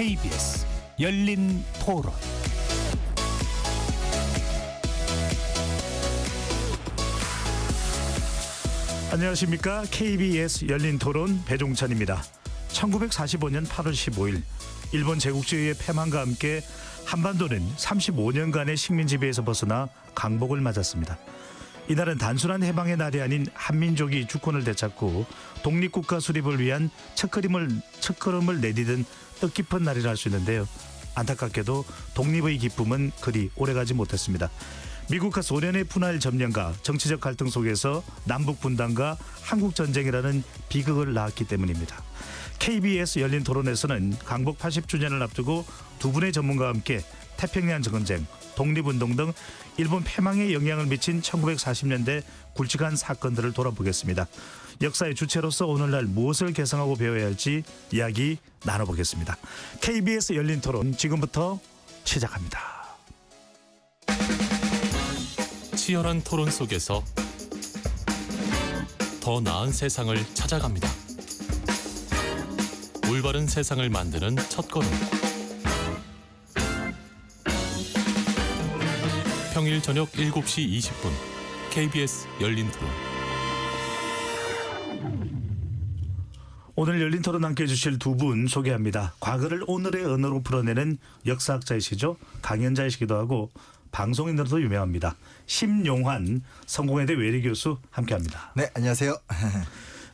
KBS 열린 토론. 안녕하십니까. KBS 열린 토론 배종찬입니다. 1945년 8월 15일 일본 제국주의의 패망과 함께 한반도는 35년간의 식민 지배에서 벗어나 강복을 맞았습니다. 이날은 단순한 해방의 날이 아닌 한민족이 주권을 되찾고 독립국가 수립을 위한 첫걸음을 내디딘 뜻깊은 날이라 할 수 있는데요. 안타깝게도 독립의 기쁨은 그리 오래가지 못했습니다. 미국과 소련의 분할 점령과 정치적 갈등 속에서 남북 분단과 한국 전쟁이라는 비극을 낳았기 때문입니다. KBS 열린 토론에서는 강복 80주년을 앞두고 두 분의 전문가와 함께 태평양 전쟁, 독립운동 등 일본 패망에 영향을 미친 1940년대 굵직한 사건들을 돌아보겠습니다. 역사의 주체로서 오늘날 무엇을 개성하고 배워야 할지 이야기 나눠보겠습니다. KBS 열린 토론 지금부터 시작합니다. 치열한 토론 속에서 더 나은 세상을 찾아갑니다. 올바른 세상을 만드는 첫걸음. 평일 저녁 7시 20분 KBS 열린 토론. 오늘 열린 토론 함께해 주실 두 분 소개합니다. 과거를 오늘의 언어로 풀어내는 역사학자이시죠. 강연자이시기도 하고 방송인으로도 유명합니다. 심용환 성공회대 외래교수 함께합니다. 네, 안녕하세요.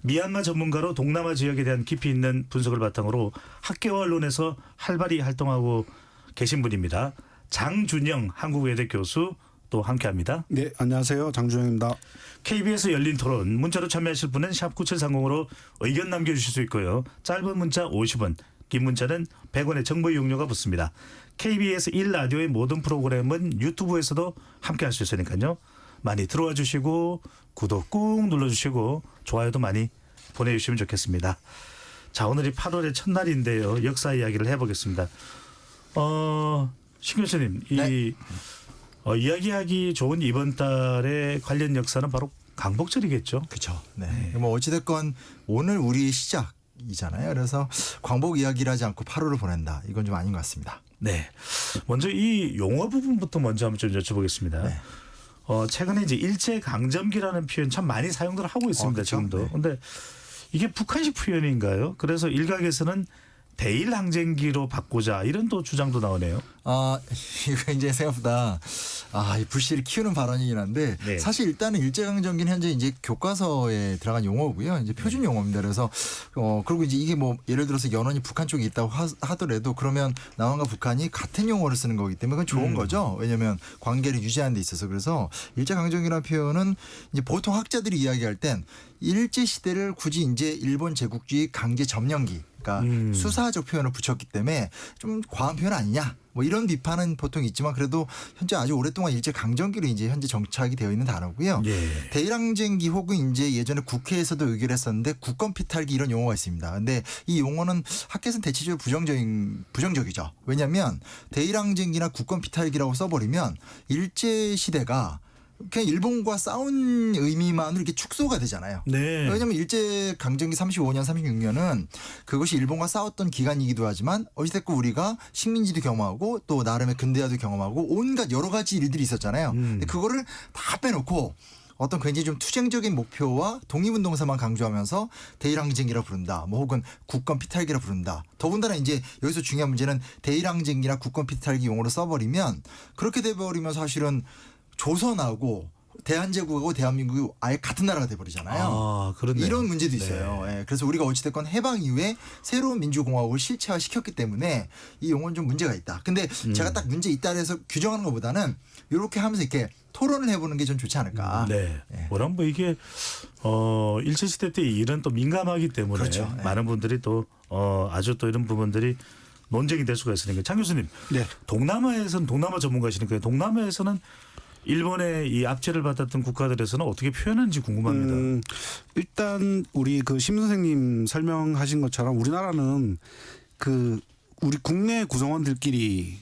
미얀마 전문가로 동남아 지역에 대한 깊이 있는 분석을 바탕으로 학계와 언론에서 활발히 활동하고 계신 분입니다. 장준영 한국외대 교수 또 함께합니다. 네, 안녕하세요. 장준영입니다. KBS 열린 토론 문자로 참여하실 분은 샵 9730으로 의견 남겨주실 수 있고요. 짧은 문자 50원, 긴 문자는 100원의 정보 이용료가 붙습니다. KBS 1라디오의 모든 프로그램은 유튜브에서도 함께할 수 있으니까요. 많이 들어와 주시고 구독 꾹 눌러주시고 좋아요도 많이 보내주시면 좋겠습니다. 자, 오늘이 8월의 첫날인데요. 역사 이야기를 해보겠습니다. 신 교수님, 네. 이야기하기 좋은 이번 달의 관련 역사는 바로 강복절이겠죠. 그렇죠. 네. 뭐 어찌됐건 오늘 우리 시작이잖아요. 그래서 광복 이야기를 하지 않고 8월을 보낸다. 이건 좀 아닌 것 같습니다. 네. 먼저 이 용어 부분부터 먼저 한번 좀 여쭤보겠습니다. 네. 최근에 이제 일제강점기라는 표현 참 많이 사용들 하고 있습니다. 그렇죠? 지금도. 그런데 이게 북한식 표현인가요? 그래서 일각에서는 대일항쟁기로 바꾸자 이런 또 주장도 나오네요. 이거 이제 생각보다 이 불씨를 키우는 발언이긴 한데 네. 사실 일단은 일제강점기는 현재 이제 교과서에 들어간 용어고요. 이제 표준 용어입니다. 그래서 그리고 이제 이게 뭐 예를 들어서 연원이 북한 쪽에 있다고 하더라도 그러면 남한과 북한이 같은 용어를 쓰는 거기 때문에 그건 좋은 거죠. 왜냐하면 관계를 유지하는 데 있어서. 그래서 일제강점기라는 표현은 이제 보통 학자들이 이야기할 땐 일제 시대를 굳이 이제 일본 제국주의 강제 점령기 수사적 표현을 붙였기 때문에 좀 과한 표현 아니냐 뭐 이런 비판은 보통 있지만 그래도 현재 아주 오랫동안 일제 강점기로 이제 현재 정착이 되어 있는 단어고요. 예. 대일항쟁기 혹은 이제 예전에 국회에서도 의결했었는데 국권 피탈기 이런 용어가 있습니다. 근데 이 용어는 학계에서는 대체적으로 부정적이죠. 왜냐하면 대일항쟁기나 국권 피탈기라고 써버리면 일제 시대가 그냥 일본과 싸운 의미만으로 이렇게 축소가 되잖아요. 네. 왜냐하면 일제 강점기 35년, 36년은 그것이 일본과 싸웠던 기간이기도 하지만 어찌됐건 우리가 식민지도 경험하고 또 나름의 근대화도 경험하고 온갖 여러 가지 일들이 있었잖아요. 근데 그거를 다 빼놓고 어떤 굉장히 좀 투쟁적인 목표와 독립운동사만 강조하면서 대일항쟁기라 부른다. 뭐 혹은 국권 피탈기라 부른다. 더군다나 이제 여기서 중요한 문제는 대일항쟁기나 국권 피탈기 용어로 써버리면 그렇게 돼버리면 사실은 조선하고 대한제국하고 대한민국이 아예 같은 나라가 돼버리잖아요. 그렇네요. 이런 문제도 있어요. 네. 예, 그래서 우리가 어찌됐건 해방 이후에 새로운 민주공화국을 실체화시켰기 때문에 이 용어는 좀 문제가 있다. 근데 제가 딱 문제 있다 해서 규정하는 것보다는 이렇게 하면서 이렇게 토론을 해보는 게 좀 좋지 않을까. 네. 예. 워낙 뭐 이게 일제시대 때 일은 또 민감하기 때문에 그렇죠. 네. 많은 분들이 또 아주 또 이런 부분들이 논쟁이 될 수가 있으니까. 장 교수님, 네. 동남아에서는 동남아 전문가시니까요. 동남아에서는 일본의 이 압제를 받았던 국가들에서는 어떻게 표현하는지 궁금합니다. 일단 우리 심 선생님 설명하신 것처럼 우리나라는 우리 국내 구성원들끼리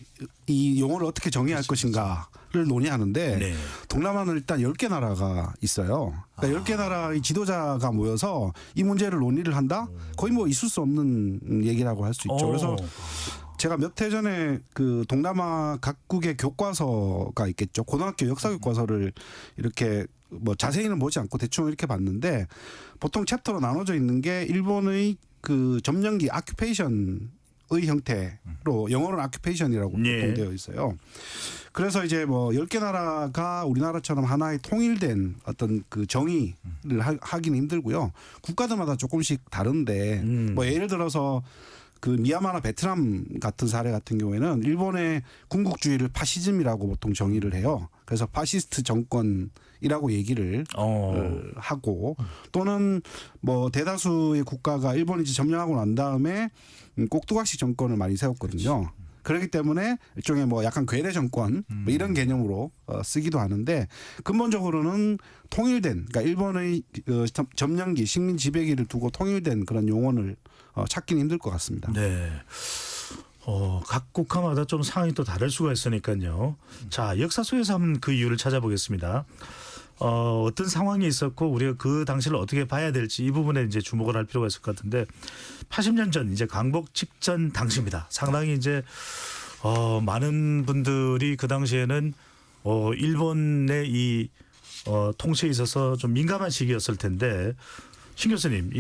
이 용어를 어떻게 정의할 것인가를 논의하는데 네. 동남아는 일단 10개 나라가 있어요. 그러니까 10개 나라의 지도자가 모여서 이 문제를 논의를 한다? 거의 뭐 있을 수 없는 얘기라고 할 수 있죠. 그래서 제가 몇 해 전에 그 동남아 각국의 교과서가 있겠죠. 고등학교 역사 교과서를 이렇게 뭐 자세히는 보지 않고 대충 이렇게 봤는데 보통 챕터로 나눠져 있는 게 일본의 그 점령기 아큐페이션의 형태로 영어로는 아큐페이션이라고 예. 보통 되어 있어요. 그래서 이제 뭐 10개 나라가 우리나라처럼 하나의 통일된 어떤 그 정의를 하기는 힘들고요. 국가들마다 조금씩 다른데 뭐 예를 들어서 그 미얀마나 베트남 같은 사례 같은 경우에는 일본의 군국주의를 파시즘이라고 보통 정의를 해요. 그래서 파시스트 정권이라고 얘기를 하고 또는 뭐 대다수의 국가가 일본이 이제 점령하고 난 다음에 꼭두각시 정권을 많이 세웠거든요. 그렇기 때문에 일종의 뭐 약간 괴뢰 정권 뭐 이런 개념으로 쓰기도 하는데 근본적으로는 통일된 그러니까 일본의 점령기 식민 지배기를 두고 통일된 그런 용언을 찾기는 힘들 것 같습니다. 네. 각 국가마다 좀 상황이 또 다를 수가 있으니까요. 자, 역사 속에서 한번 그 이유를 찾아보겠습니다. 어떤 상황이 있었고 우리가 그 당시를 어떻게 봐야 될지 이 부분에 이제 주목을 할 필요가 있을 것 같은데 80년 전 이제 강복 직전 당시입니다. 상당히 이제 많은 분들이 그 당시에는 일본의 이 통치에 있어서 좀 민감한 시기였을 텐데 신 교수님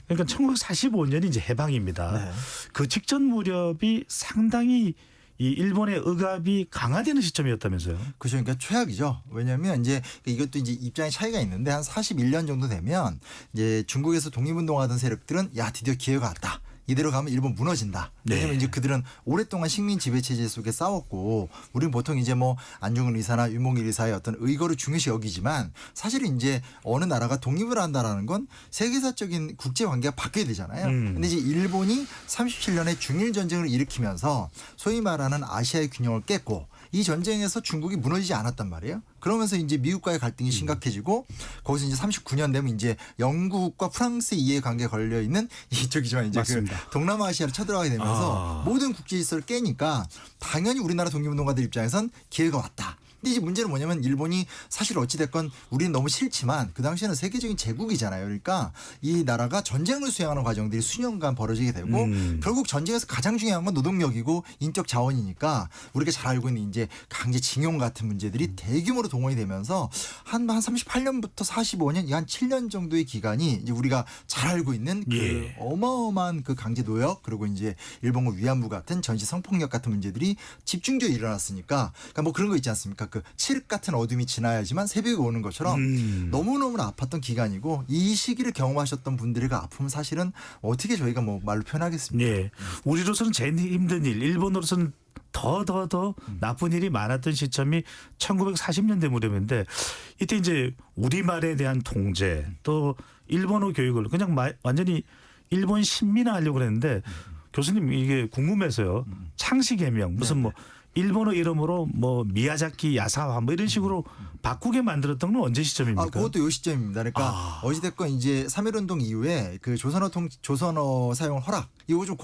그러니까 1945년이 이제 해방입니다. 네. 그 직전 무렵이 상당히 이 일본의 억압이 강화되는 시점이었다면서요? 그죠. 그러니까 최악이죠. 왜냐하면 이제 이것도 이제 입장의 차이가 있는데 한 41년 정도 되면 이제 중국에서 독립운동하던 세력들은 야 드디어 기회가 왔다. 이대로 가면 일본 무너진다. 왜냐하면 네. 이제 그들은 오랫동안 식민 지배 체제 속에 싸웠고 우리는 보통 이제 뭐 안중근 의사나 윤봉길 의사의 어떤 의거를 중요시 여기지만 사실은 이제 어느 나라가 독립을 한다라는 건 세계사적인 국제 관계가 바뀌어야 되잖아요. 근데 이제 일본이 37년에 중일 전쟁을 일으키면서 소위 말하는 아시아의 균형을 깼고 이 전쟁에서 중국이 무너지지 않았단 말이에요. 그러면서 이제 미국과의 갈등이 심각해지고 거기서 이제 39년 되면 이제 영국과 프랑스 이해관계에 걸려 있는 이쪽이지만 이제 그 동남아시아로 쳐들어가게 되면서 모든 국제 질서를 깨니까 당연히 우리나라 독립운동가들 입장에선 기회가 왔다. 근데 이제 문제는 뭐냐면 일본이 사실 어찌됐건 우리는 너무 싫지만 그 당시에는 세계적인 제국이잖아요. 그러니까 이 나라가 전쟁을 수행하는 과정들이 수년간 벌어지게 되고 결국 전쟁에서 가장 중요한 건 노동력이고 인적 자원이니까 우리가 잘 알고 있는 이제 강제징용 같은 문제들이 대규모로 동원이 되면서 한 38년부터 45년 이 한 7년 정도의 기간이 이제 우리가 잘 알고 있는 그 어마어마한 그 강제 노역 그리고 이제 일본군 위안부 같은 전시 성폭력 같은 문제들이 집중적으로 일어났으니까 그러니까 뭐 그런 거 있지 않습니까? 그 칠흑 같은 어둠이 지나야지만 새벽이 오는 것처럼 너무너무 아팠던 기간이고 이 시기를 경험하셨던 분들의 그 아픔은 사실은 어떻게 저희가 뭐 말로 표현하겠습니까? 네. 우리로서는 제일 힘든 일, 일본으로서는 더 나쁜 일이 많았던 시점이 1940년대 무렵인데 이때 이제 우리말에 대한 통제 또 일본어 교육을 그냥 완전히 일본 신민화하려고 그랬는데 교수님 이게 궁금해서요. 창씨개명 무슨 뭐 일본어 이름으로 뭐 미야자키 야사와 뭐 이런 식으로 바꾸게 만들었던 건 언제 시점입니까? 그것도 요 시점입니다. 그러니까 어찌됐건 이제 3.1운동 이후에 그 조선어 사용 허락 이거 좀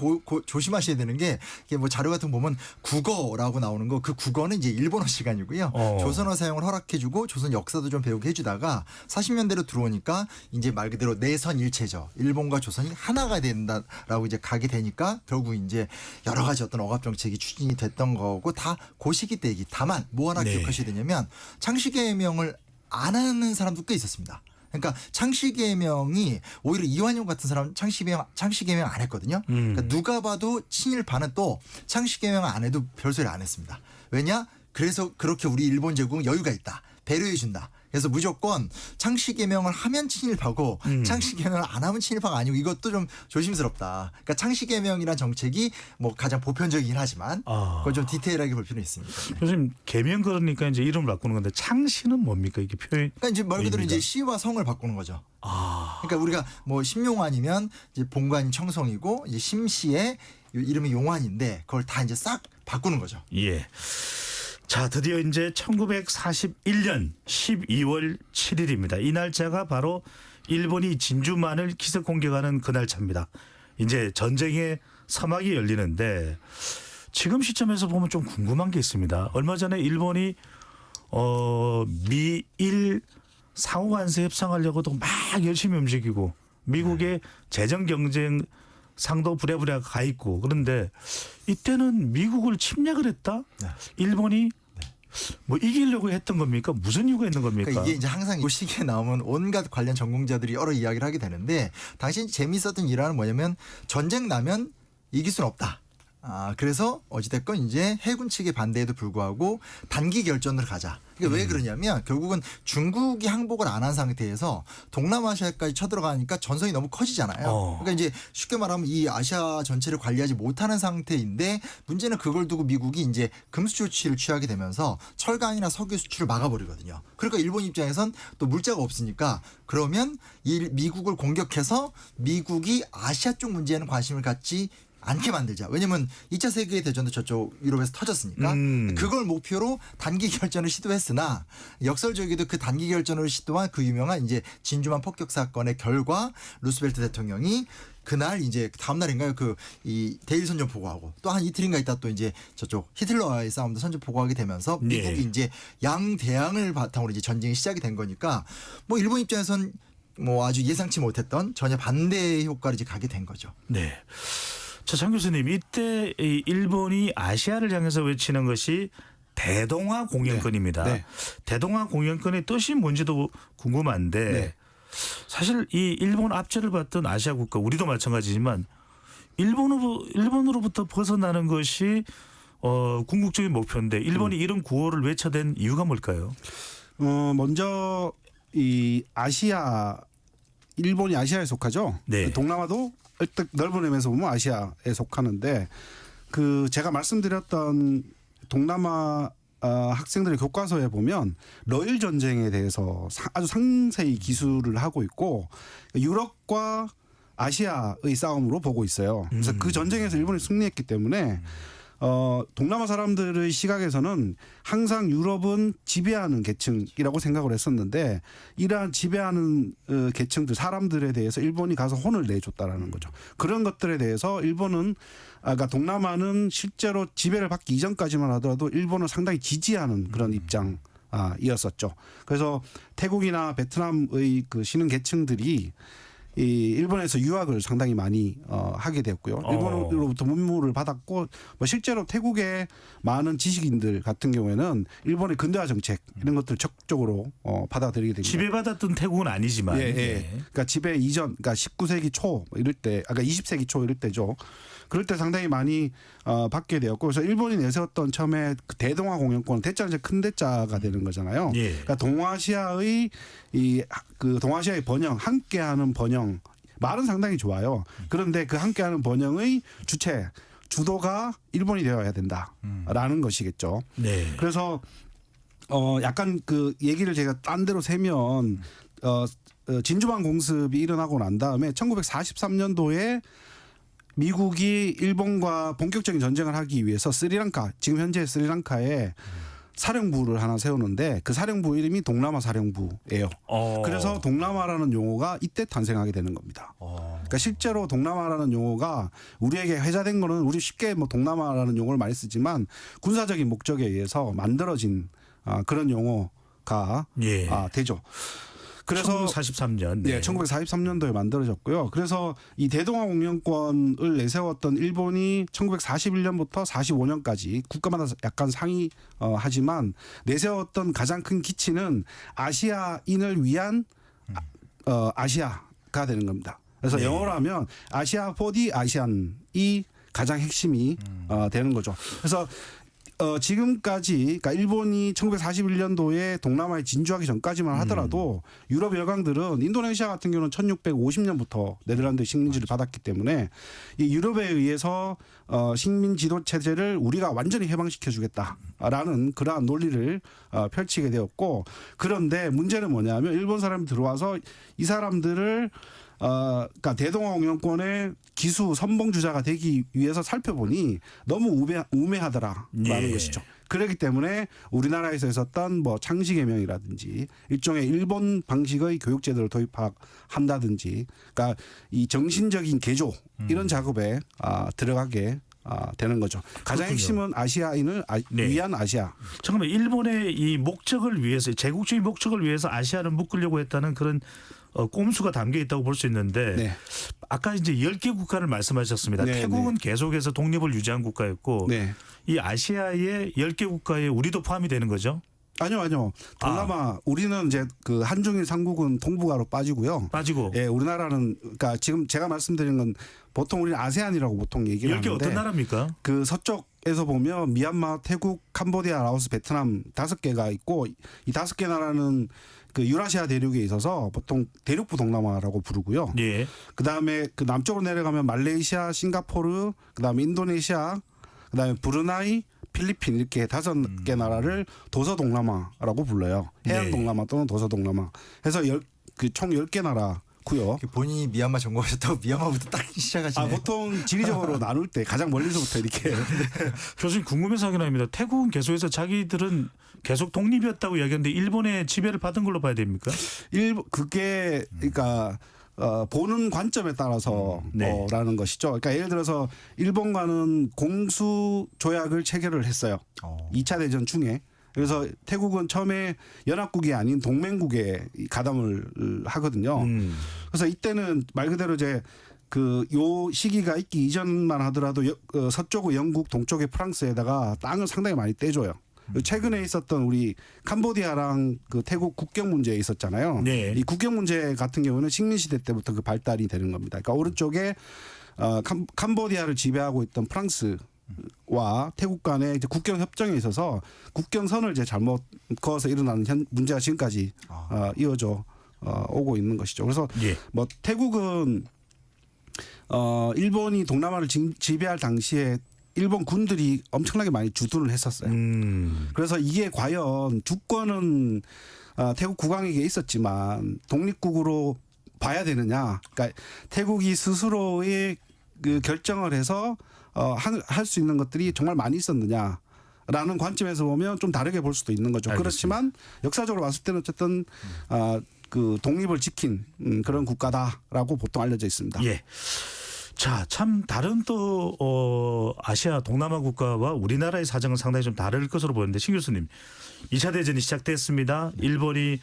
조심하셔야 되는 게 이게 뭐 자료 같은 거 보면 국어라고 나오는 거 그 국어는 이제 일본어 시간이고요. 조선어 사용을 허락해주고 조선 역사도 좀 배우게 해주다가 40년대로 들어오니까 이제 말 그대로 내선일체죠. 일본과 조선이 하나가 된다라고 이제 가게 되니까 결국 이제 여러 가지 어떤 억압 정책이 추진이 됐던 거고 다 그 시기 때 얘기. 다만 뭐 하나 기억하셔야 되냐면 창씨개명을 안 하는 사람도 꽤 있었습니다. 그러니까 창씨개명이 오히려 이완용 같은 사람 창씨개명 안 했거든요. 그러니까 누가 봐도 친일파는 또 창씨개명 안 해도 별소리 안 했습니다. 왜냐? 그래서 그렇게 우리 일본 제국은 여유가 있다. 배려해 준다. 그래서 무조건 창씨개명을 하면 친일파고 창씨개명을 안 하면 친일파가 아니고 이것도 좀 조심스럽다. 그러니까 창씨개명이란 정책이 뭐 가장 보편적이긴 하지만 그걸 좀 디테일하게 볼 필요는 있습니다. 네. 교수님 개명 그러니까 이제 이름을 바꾸는 건데 창씨는 뭡니까 이게 표현? 그러니까 이제 말 그대로 이제 시와 성을 바꾸는 거죠. 그러니까 우리가 뭐 심용환이면 이제 본관이 청성이고 이제 심씨의 이름이 용환인데 그걸 다 이제 싹 바꾸는 거죠. 예. 자, 드디어 이제 1941년 12월 7일입니다. 이 날짜가 바로 일본이 진주만을 기습 공격하는 그 날짜입니다. 이제 전쟁의 서막이 열리는데 지금 시점에서 보면 좀 궁금한 게 있습니다. 얼마 전에 일본이 미일 상호 관세 협상하려고도 막 열심히 움직이고 미국의 재정 경쟁 상도 부랴부랴 가 있고 그런데 이때는 미국을 침략을 했다? 네. 일본이 뭐 이기려고 했던 겁니까? 무슨 이유가 있는 겁니까? 그러니까 이게 이제 항상 이 시기에 나오면 온갖 관련 전공자들이 여러 이야기를 하게 되는데 당시 재미있었던 일화는 뭐냐면 전쟁 나면 이길 수는 없다. 그래서 어찌됐건 이제 해군 측의 반대에도 불구하고 단기 결전으로 가자. 이게 왜 그러냐면 결국은 중국이 항복을 안 한 상태에서 동남아시아까지 쳐들어가니까 전선이 너무 커지잖아요. 그러니까 이제 쉽게 말하면 이 아시아 전체를 관리하지 못하는 상태인데 문제는 그걸 두고 미국이 이제 금수 조치를 취하게 되면서 철강이나 석유 수출을 막아버리거든요. 그러니까 일본 입장에선 또 물자가 없으니까 그러면 이 미국을 공격해서 미국이 아시아 쪽 문제에는 관심을 갖지 않게 만들자. 왜냐면 2차 세계대전도 저쪽 유럽에서 터졌으니까 그걸 목표로 단기 결전을 시도했으나 역설적이도 그 단기 결전을 시도한 그 유명한 이제 진주만 폭격 사건의 결과 루스벨트 대통령이 그날 이제 다음 날인가요? 그 이 대일 선전 보고하고 또 한 이틀인가 있다 또 이제 저쪽 히틀러와의 싸움도 선전 보고하게 되면서 미국이 이제 양대양을 바탕으로 이제 전쟁이 시작이 된 거니까 뭐 일본 입장에선 뭐 아주 예상치 못했던 전혀 반대 효과를 이제 가게 된 거죠. 네. 자, 장 교수님, 이때 이 일본이 아시아를 향해서 외치는 것이 대동아 공영권입니다. 네. 네. 대동아 공영권의 뜻이 뭔지도 궁금한데 네. 사실 이 일본 압제를 받던 아시아 국가, 우리도 마찬가지지만 일본으로부터 벗어나는 것이 궁극적인 목표인데 일본이 이런 구호를 외쳐댄 이유가 뭘까요? 먼저 이 일본이 아시아에 속하죠. 네. 동남아도 넓은 의미에서 보면 아시아에 속하는데 그 제가 말씀드렸던 동남아 학생들의 교과서에 보면 러일 전쟁에 대해서 아주 상세히 기술을 하고 있고 유럽과 아시아의 싸움으로 보고 있어요. 그래서 그 전쟁에서 일본이 승리했기 때문에 동남아 사람들의 시각에서는 항상 유럽은 지배하는 계층이라고 생각을 했었는데 이러한 지배하는 계층들 사람들에 대해서 일본이 가서 혼을 내줬다라는 거죠. 그런 것들에 대해서 일본은 그러니까 동남아는 실제로 지배를 받기 이전까지만 하더라도 일본을 상당히 지지하는 그런 입장이었었죠. 그래서 태국이나 베트남의 그 신흥 계층들이 이 일본에서 유학을 상당히 많이 하게 되었고요. 일본으로부터 문물을 받았고 뭐 실제로 태국의 많은 지식인들 같은 경우에는 일본의 근대화 정책 이런 것들을 적극적으로 받아들이게 됩니다. 지배받았던 태국은 아니지만. 예. 그러니까 지배 이전, 그러니까 19세기 초 이럴 때, 그러니까 20세기 초 이럴 때죠. 그럴 때 상당히 많이 받게 되었고, 그래서 일본이 내세웠던 처음에 그 대동아 공영권, 대자는 이제 큰 대자가 되는 거잖아요. 예. 그러니까 동아시아의 그 동아시아의 번영, 함께하는 번영 말은 상당히 좋아요. 그런데 그 함께하는 번영의 주도가 일본이 되어야 된다라는 것이겠죠. 네. 그래서 약간 그 얘기를 제가 딴 데로 세면 진주만 공습이 일어나고 난 다음에 1943년도에 미국이 일본과 본격적인 전쟁을 하기 위해서 스리랑카, 지금 현재 스리랑카에 사령부를 하나 세우는데 그 사령부 이름이 동남아 사령부예요. 그래서 동남아라는 용어가 이때 탄생하게 되는 겁니다. 그러니까 실제로 동남아라는 용어가 우리에게 회자된 거는 우리 쉽게 뭐 동남아라는 용어를 많이 쓰지만 군사적인 목적에 의해서 만들어진 그런 용어가 되죠. 그래서 1943년. 네, 1943년도에 만들어졌고요. 그래서 이 대동아 공영권을 내세웠던 일본이 1941년부터 45년까지 국가마다 약간 하지만 내세웠던 가장 큰 기치는 아시아인을 위한 아시아가 되는 겁니다. 그래서 영어로 하면 아시아 포 디 아시안이 가장 핵심이 되는 거죠. 그래서 지금까지 그러니까 일본이 1941년도에 동남아에 진주하기 전까지만 하더라도 유럽 열강들은 인도네시아 같은 경우는 1650년부터 네덜란드 식민지를 받았기 때문에 이 유럽에 의해서 식민 지도 체제를 우리가 완전히 해방시켜 주겠다라는 그러한 논리를 펼치게 되었고 그런데 문제는 뭐냐면 일본 사람이 들어와서 이 사람들을 그러니까 대동아 공영권의 기수 선봉 주자가 되기 위해서 살펴보니 너무 우매하더라라는 것이죠. 그렇기 때문에 우리나라에서 있었던 뭐 창시개명이라든지 일종의 일본 방식의 교육제도를 도입한다든지, 그러니까 이 정신적인 개조 이런 작업에 들어가게 되는 거죠. 가장 그렇군요. 핵심은 아시아인을 네. 위한 아시아. 잠깐만 일본의 이 목적을 위해서 제국주의 목적을 위해서 아시아를 묶으려고 했다는 그런 꼼수가 담겨 있다고 볼 수 있는데 네. 아까 이제 10개 국가를 말씀하셨습니다. 네, 태국은 계속해서 독립을 유지한 국가였고 네. 이 아시아의 10개 국가에 우리도 포함이 되는 거죠? 아니요. 동남아 우리는 이제 그 한중일 삼국은 동북아로 빠지고요. 빠지고 예, 우리나라는 그러니까 지금 제가 말씀드린 건 보통 우리는 아세안이라고 보통 얘기를 10개 하는데 어떤 나라입니까? 그 서쪽에서 보면 미얀마, 태국, 캄보디아, 라오스, 베트남 5개가 있고 이 5개 나라는 그 유라시아 대륙에 있어서 보통 대륙부 동남아라고 부르고요. 예. 그다음에 그 남쪽으로 내려가면 말레이시아, 싱가포르, 그다음에 인도네시아, 그다음에 브루나이, 필리핀 이렇게 5개 나라를 도서 동남아라고 불러요. 해안 네. 동남아 또는 도서 동남아. 해서 총 10개 나라고요. 본인이 미얀마 전공하셨다고 미얀마부터 딱 시작하시네. 보통 지리적으로 나눌 때 가장 멀리서부터 이렇게 교수님 궁금해서 하긴 합니다. 태국은 계속해서 자기들은 계속 독립이었다고 이야기하는데 일본의 지배를 받은 걸로 봐야 됩니까? 그게 그러니까 보는 관점에 따라서 네. 라는 것이죠. 그러니까 예를 들어서 일본과는 공수 조약을 체결을 했어요. 2차 대전 중에. 그래서 태국은 처음에 연합국이 아닌 동맹국에 가담을 하거든요. 그래서 이때는 말 그대로 이제 그 요 시기가 있기 이전만 하더라도 서쪽의 영국, 동쪽의 프랑스에다가 땅을 상당히 많이 떼줘요. 최근에 있었던 우리 캄보디아랑 그 태국 국경 문제 있었잖아요. 네. 이 국경 문제 같은 경우는 식민 시대 때부터 그 발달이 되는 겁니다. 그러니까 오른쪽에 캄보디아를 지배하고 있던 프랑스와 태국 간의 이제 국경 협정에 있어서 국경선을 이제 잘못 그어서 일어나는 문제가 지금까지 이어져 오고 있는 것이죠. 그래서 예. 뭐 태국은 일본이 동남아를 지배할 당시에 일본 군들이 엄청나게 많이 주둔을 했었어요. 그래서 이게 과연 주권은 태국 국왕에게 있었지만 독립국으로 봐야 되느냐. 그러니까 태국이 스스로의 그 결정을 해서 할 수 있는 것들이 정말 많이 있었느냐라는 관점에서 보면 좀 다르게 볼 수도 있는 거죠. 알겠습니다. 그렇지만 역사적으로 봤을 때는 어쨌든 그 독립을 지킨 그런 국가다라고 보통 알려져 있습니다. 예. 자, 참 다른 또 아시아 동남아 국가와 우리나라의 사정은 상당히 좀 다를 것으로 보이는데 신 교수님 2차 대전이 시작됐습니다. 일본이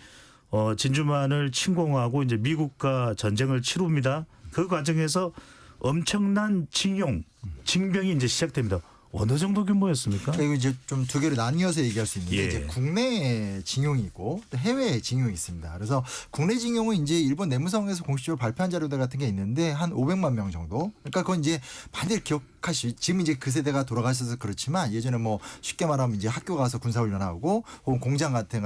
진주만을 침공하고 이제 미국과 전쟁을 치룹니다. 그 과정에서 엄청난 징병이 이제 시작됩니다. 어느 정도 규모였습니까? 이거 이제 좀 두 개로 나뉘어서 얘기할 수 있는 게 예. 이제 국내 징용이 있고 또 해외 징용이 있습니다. 그래서 국내 징용은 이제 일본 내무성에서 공식적으로 발표한 자료들 같은 게 있는데 한 500만 명 정도. 그러니까 그건 이제 많이들 기억하시. 지금 이제 그 세대가 돌아가셔서 그렇지만 예전에 뭐 쉽게 말하면 이제 학교 가서 군사훈련하고 혹은 공장 같은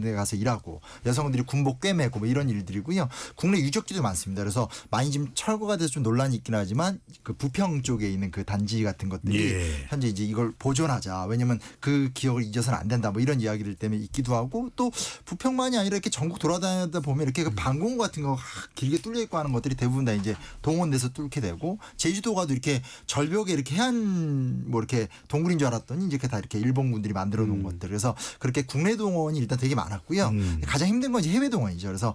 데 가서 일하고 여성들이 군복 꿰매고 뭐 이런 일들이고요. 국내 유적지도 많습니다. 그래서 많이 지금 철거가 돼서 좀 논란이 있긴 하지만 그 부평 쪽에 있는 그 단지 같은 것들이 예. 현재 이제 이걸 보존하자. 왜냐하면 그 기억을 잊어서는 안 된다. 뭐 이런 이야기들 때문에 있기도 하고 또 부평만이 아니라 이렇게 전국 돌아다니다 보면 이렇게 그 방공 같은 거 길게 뚫려 있고 하는 것들이 대부분 다 이제 동원돼서 뚫게 되고 제주도 가도 이렇게 절벽에 이렇게 해안 뭐 이렇게 동굴인 줄 알았더니 이제 다 이렇게 일본군들이 만들어 놓은 것들. 그래서 그렇게 국내 동원이 일단 되게 많았고요. 가장 힘든 건 이제 해외 동원이죠. 그래서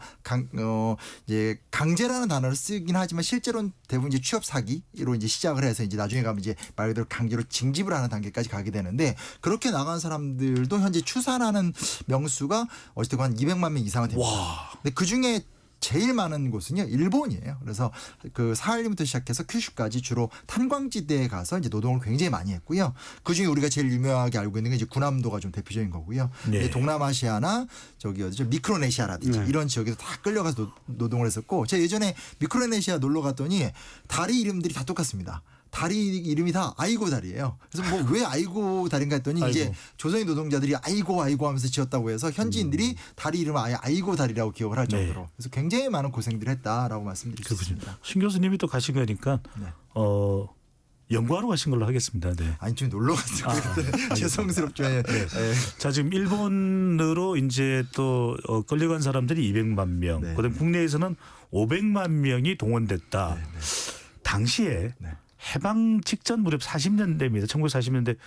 이제 강제라는 단어를 쓰긴 하지만 실제로는 대부분 이제 취업 사기로 이제 시작을 해서 이제 나중에 가면 이제 말 그대로 강제로 징집을 하는 단계까지 가게 되는데 그렇게 나간 사람들도 현재 추산하는 명수가 어쨌든 한 200만 명 이상은 됩니다. 근데 그 중에 제일 많은 곳은요 일본이에요. 그래서 그 사할림부터 시작해서 큐슈까지 주로 탄광지대에 가서 이제 노동을 굉장히 많이 했고요. 그 중에 우리가 제일 유명하게 알고 있는 게 이제 군함도가 좀 대표적인 거고요. 네. 동남아시아나 저기 어디죠 미크로네시아라든지 이런 지역에서 다 끌려가서 노동을 했었고 제가 예전에 미크로네시아 놀러 갔더니 다리 이름들이 다 똑같습니다. 다리 이름이 다 아이고 다리예요. 그래서 뭐 왜 아이고 다리인가 했더니 아이고. 이제 조선인 노동자들이 아이고 하면서 지었다고 해서 현지인들이 다리 이름을 아예 아이고 다리라고 기억을 할 정도로. 네. 그래서 굉장히 많은 고생들을 했다라고 말씀드릴 수 그렇군요. 있습니다. 신 교수님이 또 가신 거니까 네. 연구하러 가신 걸로 하겠습니다. 네. 아니 좀 놀러 갔어요. 죄송스럽지만 네. 자 지금 일본으로 이제 또 끌려간 사람들이 200만 명, 네. 그다음 국내에서는 500만 명이 동원됐다. 당시에 네. 해방 직전 무렵 40년대입니다. 1940년대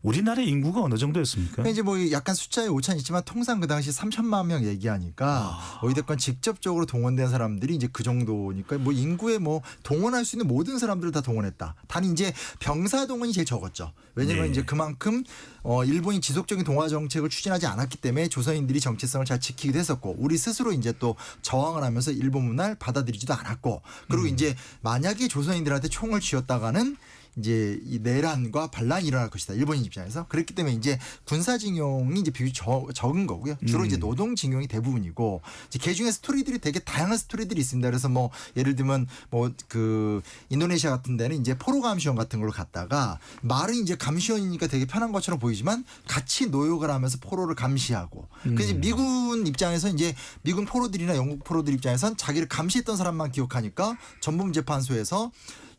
우리나라 인구가 어느 정도였습니까? 그러니까 이제 뭐 약간 숫자에 오차는 있지만 통상 그 당시 3천만 명 얘기하니까 어찌됐건 직접적으로 동원된 사람들이 이제 그 정도니까 뭐 인구에 뭐 동원할 수 있는 모든 사람들을 다 동원했다. 단 이제 병사 동원이 제일 적었죠. 왜냐하면 네. 이제 그만큼 일본이 지속적인 동화 정책을 추진하지 않았기 때문에 조선인들이 정체성을 잘 지키기도 했었고 우리 스스로 이제 또 저항을 하면서 일본 문화를 받아들이지도 않았고 그리고 이제 만약에 조선인들한테 총을 쥐었다가는 이제 이 내란과 반란이 일어날 것이다. 일본인 입장에서. 그렇기 때문에 이제 군사징용이 이제 비율이 적은 거고요. 주로 이제 노동징용이 대부분이고 이제 개중에 스토리들이 되게 다양한 스토리들이 있습니다. 그래서 뭐 예를 들면 뭐 그 인도네시아 같은 데는 이제 포로 감시원 같은 걸로 갔다가 말은 이제 감시원이니까 되게 편한 것처럼 보이지만 같이 노역을 하면서 포로를 감시하고 그래서 미군 입장에서 이제 미군 포로들이나 영국 포로들 입장에선 자기를 감시했던 사람만 기억하니까 전범재판소에서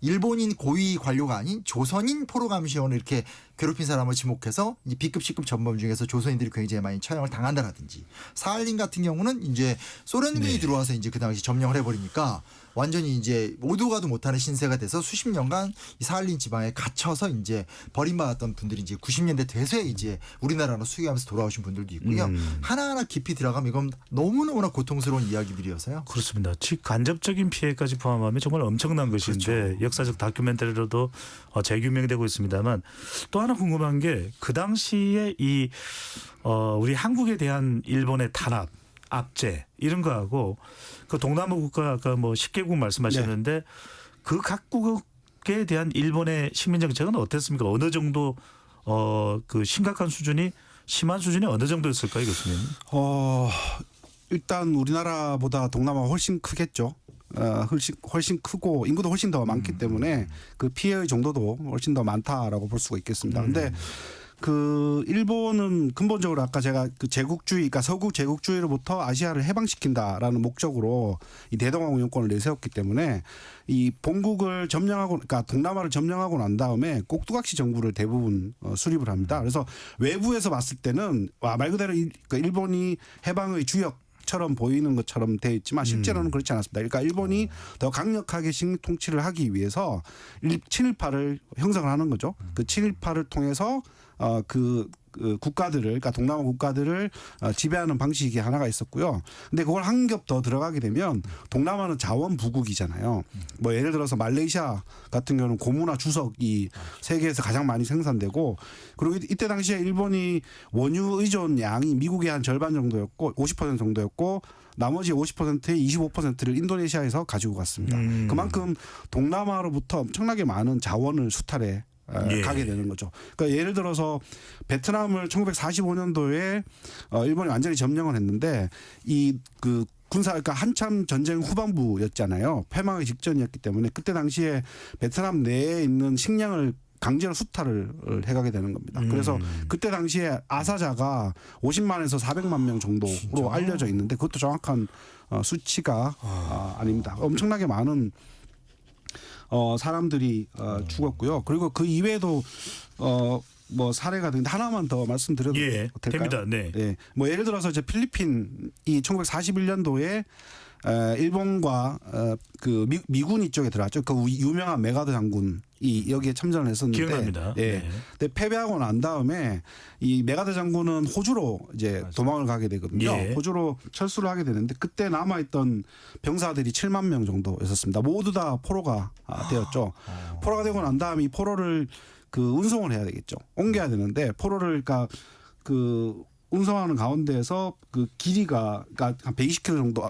일본인 고위 관료가 아닌 조선인 포로감시원을 이렇게 괴롭힌 사람을 지목해서 이제 B급, C급 전범 중에서 조선인들이 굉장히 많이 처형을 당한다라든지 사할린 같은 경우는 이제 소련군이 들어와서 이제 그 당시 점령을 해버리니까 완전히 이제 오도 가도 못하는 신세가 돼서 수십 년간 이 사할린 지방에 갇혀서 이제 버림받았던 분들이 이제 90년대 대세에 이제 우리나라로 수익하면서 돌아오신 분들도 있고요. 하나하나 깊이 들어가면 이건 너무너무나 고통스러운 이야기들이어서요. 그렇습니다. 간접적인 피해까지 포함하면 정말 엄청난 것인데 역사적 다큐멘터리로도 재규명되고 있습니다만 또 하나 궁금한 게 그 당시에 이 우리 한국에 대한 일본의 탄압, 압제 이런 거하고 그 동남아 국가 아까 뭐 10개국 말씀하셨는데 그 각국에 대한 일본의 식민 정책은 어땠습니까? 어느 정도 그 심각한 수준이 심한 수준이 어느 정도였을까요, 교수님? 일단 우리나라보다 동남아가 훨씬 크겠죠. 훨씬 크고 인구도 훨씬 더 많기 때문에 그 피해의 정도도 훨씬 더 많다라고 볼 수가 있겠습니다. 근데 그 일본은 근본적으로 아까 제가 그 제국주의, 그러니까 서구 제국주의로부터 아시아를 해방시킨다라는 목적으로 이 대동아 운영권을 내세웠기 때문에 이 본국을 점령하고, 그러니까 동남아를 점령하고 난 다음에 꼭두각시 정부를 대부분 수립을 합니다. 그래서 외부에서 봤을 때는 말 그대로 일본이 해방의 주역 처럼 보이는 것처럼 되어 있지만 실제로는 그렇지 않았습니다. 그러니까 일본이 더 강력하게 식민 통치를 하기 위해서 친일파를 형성을 하는 거죠. 그 친일파를 통해서 그 국가들을, 그러니까 동남아 국가들을 지배하는 방식이 하나가 있었고요. 근데 그걸 한 겹 더 들어가게 되면 동남아는 자원 부국이잖아요. 뭐 예를 들어서 말레이시아 같은 경우는 고무나 주석이 세계에서 가장 많이 생산되고, 그리고 이때 당시에 일본이 원유 의존 양이 미국의 한 절반 정도였고 50% 정도였고 나머지 50%의 25%를 인도네시아에서 가지고 갔습니다. 그만큼 동남아로부터 엄청나게 많은 자원을 수탈해 가게 되는 거죠. 그러니까 예를 들어서 베트남을 1945년도에 일본이 완전히 점령을 했는데 이 그 군사, 그러니까 한참 전쟁 후반부였잖아요. 패망의 직전이었기 때문에 그때 당시에 베트남 내에 있는 식량을 강제로 수탈을 해가게 되는 겁니다. 그래서 그때 당시에 아사자가 50만에서 400만 명 정도로 진짜? 알려져 있는데 그것도 정확한 수치가 아닙니다. 엄청나게 많은 사람들이 죽었고요. 그리고 그 이외에도 뭐 사례가 되는데 하나만 더 말씀드려도 될까요? 됩니다. 네. 예. 뭐 예를 들어서 이제 필리핀이 1941년도에 일본과 그 미군 이쪽에 들어왔죠. 그 유명한 메가드 장군이 여기에 참전을 했었는데, 기억납니다. 예. 네. 근데 패배하고 난 다음에 이 메가드 장군은 호주로 이제 도망을 가게 되거든요. 예. 호주로 철수를 하게 되는데 그때 남아있던 병사들이 7만 명 정도였었습니다. 모두 다 포로가 되었죠. 포로가 되고 난 다음에 이 포로를 그 운송을 해야 되겠죠. 옮겨야 되는데 포로를 그러니까 그 운송하는 가운데에서 그 길이가 그러니까 한 120km 정도,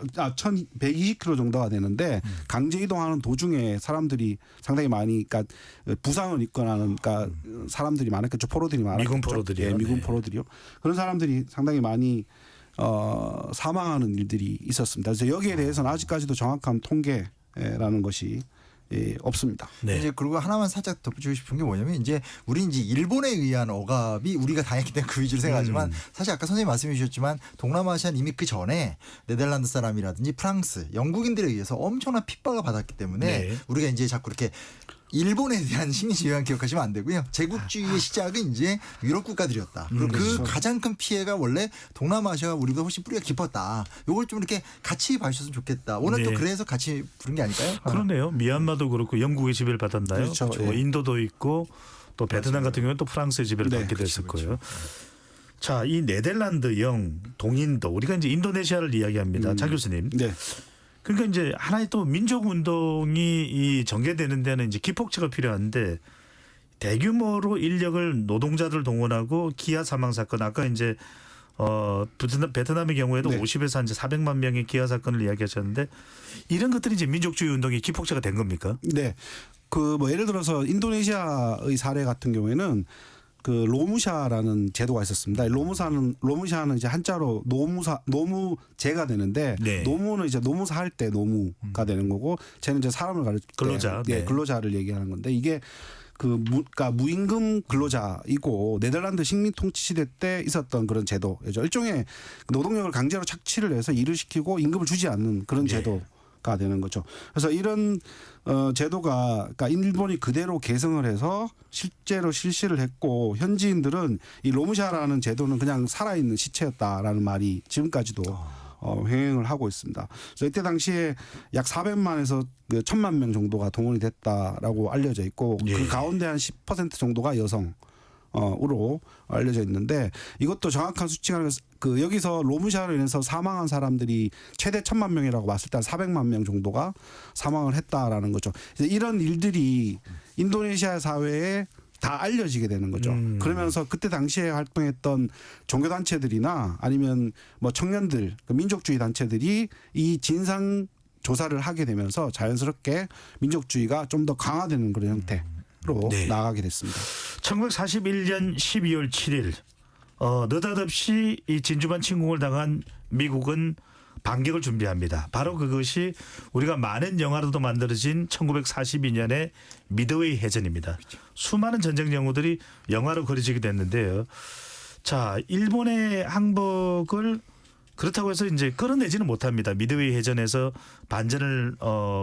120km 정도가 되는데 강제 이동하는 도중에 사람들이 상당히 많이, 그러니까 부상을 입거나 하는, 그러니까 사람들이 많았겠죠. 포로들이 많았겠죠. 미군 포로들이요. 예, 미군 네. 포로들이요. 그런 사람들이 상당히 많이 사망하는 일들이 있었습니다. 그래서 여기에 대해서는 아직까지도 정확한 통계라는 것이 없습니다. 네. 이제 그리고 하나만 살짝 덧붙이고 싶은 게 뭐냐면 이제 우리 이제 일본에 의한 억압이 우리가 당했기 때문에 그 위주로 생각하지만 사실 아까 선생님 말씀해 주셨지만 동남아시아는 이미 그 전에 네덜란드 사람이라든지 프랑스, 영국인들에 의해서 엄청난 핍박을 받았기 때문에 네. 우리가 이제 자꾸 이렇게 일본에 대한 식민지배만 기억하시면 안 되고요. 제국주의의 시작은 이제 유럽 국가들이었다. 그리고 그 그렇죠. 가장 큰 피해가 원래 동남아시아가 우리보다 훨씬 뿌리가 깊었다. 이걸 좀 이렇게 같이 봐주셨으면 좋겠다. 오늘 네. 또 그래서 같이 부른 게 아닐까요? 그러네요. 미얀마도 그렇고 영국의 지배를 받았나요? 그렇죠. 예. 인도도 있고 또 베트남 같은 경우는 또 프랑스의 지배를 네, 받게 그렇죠, 됐을 거예요. 자, 이 네덜란드형 동인도 우리가 이제 인도네시아를 이야기합니다. 장 교수님. 네. 그러니까 이제 하나의 또 민족 운동이 이 전개되는 데는 이제 기폭제가 필요한데 대규모로 인력을 노동자들 동원하고 기아 사망 사건 아까 이제 베트남의 경우에도 네. 50에서 한 400만 명의 기아 사건을 이야기하셨는데 이런 것들이 이제 민족주의 운동의 기폭제가 된 겁니까? 네. 그 뭐 예를 들어서 인도네시아의 사례 같은 경우에는 그 로무샤라는 제도가 있었습니다. 로무샤는 이제 한자로 노무제가 되는데 네. 노무는 이제 노무사 할 때 노무가 되는 거고 쟤는 이제 사람을 가릴 때 근로자. 네. 근로자를 얘기하는 건데 이게 그러니까 무임금 근로자이고 네덜란드 식민 통치 시대 때 있었던 그런 제도죠. 일종의 노동력을 강제로 착취를 해서 일을 시키고 임금을 주지 않는 그런 네. 제도가 되는 거죠. 그래서 이런 제도가 그러니까 일본이 그대로 계승을 해서 실제로 실시를 했고 현지인들은 이 로무샤라는 제도는 그냥 살아있는 시체였다라는 말이 지금까지도 횡행을 하고 있습니다. 그래서 이때 당시에 약 400만에서 1,000만 명 정도가 동원이 됐다라고 알려져 있고 예. 그 가운데 한 10% 정도가 여성으로 알려져 있는데 이것도 정확한 수치가 그 여기서 로무샤로 인해서 사망한 사람들이 최대 1,000만 명이라고 봤을 때 한 400만 명 정도가 사망을 했다라는 거죠. 이런 일들이 인도네시아 사회에 다 알려지게 되는 거죠. 그러면서 그때 당시에 활동했던 종교단체들이나 아니면 뭐 청년들, 민족주의 단체들이 이 진상 조사를 하게 되면서 자연스럽게 민족주의가 좀 더 강화되는 그런 형태로 네. 나아가게 됐습니다. 1941년 12월 7일 느닷없이 이 진주만 침공을 당한 미국은 반격을 준비합니다. 바로 그것이 우리가 많은 영화로도 만들어진 1942년의 미드웨이 해전입니다. 수많은 전쟁 영웅들이 영화로 그려지게 됐는데요. 자, 일본의 항복을 그렇다고 해서 이제 끌어내지는 못합니다. 미드웨이 해전에서 반전을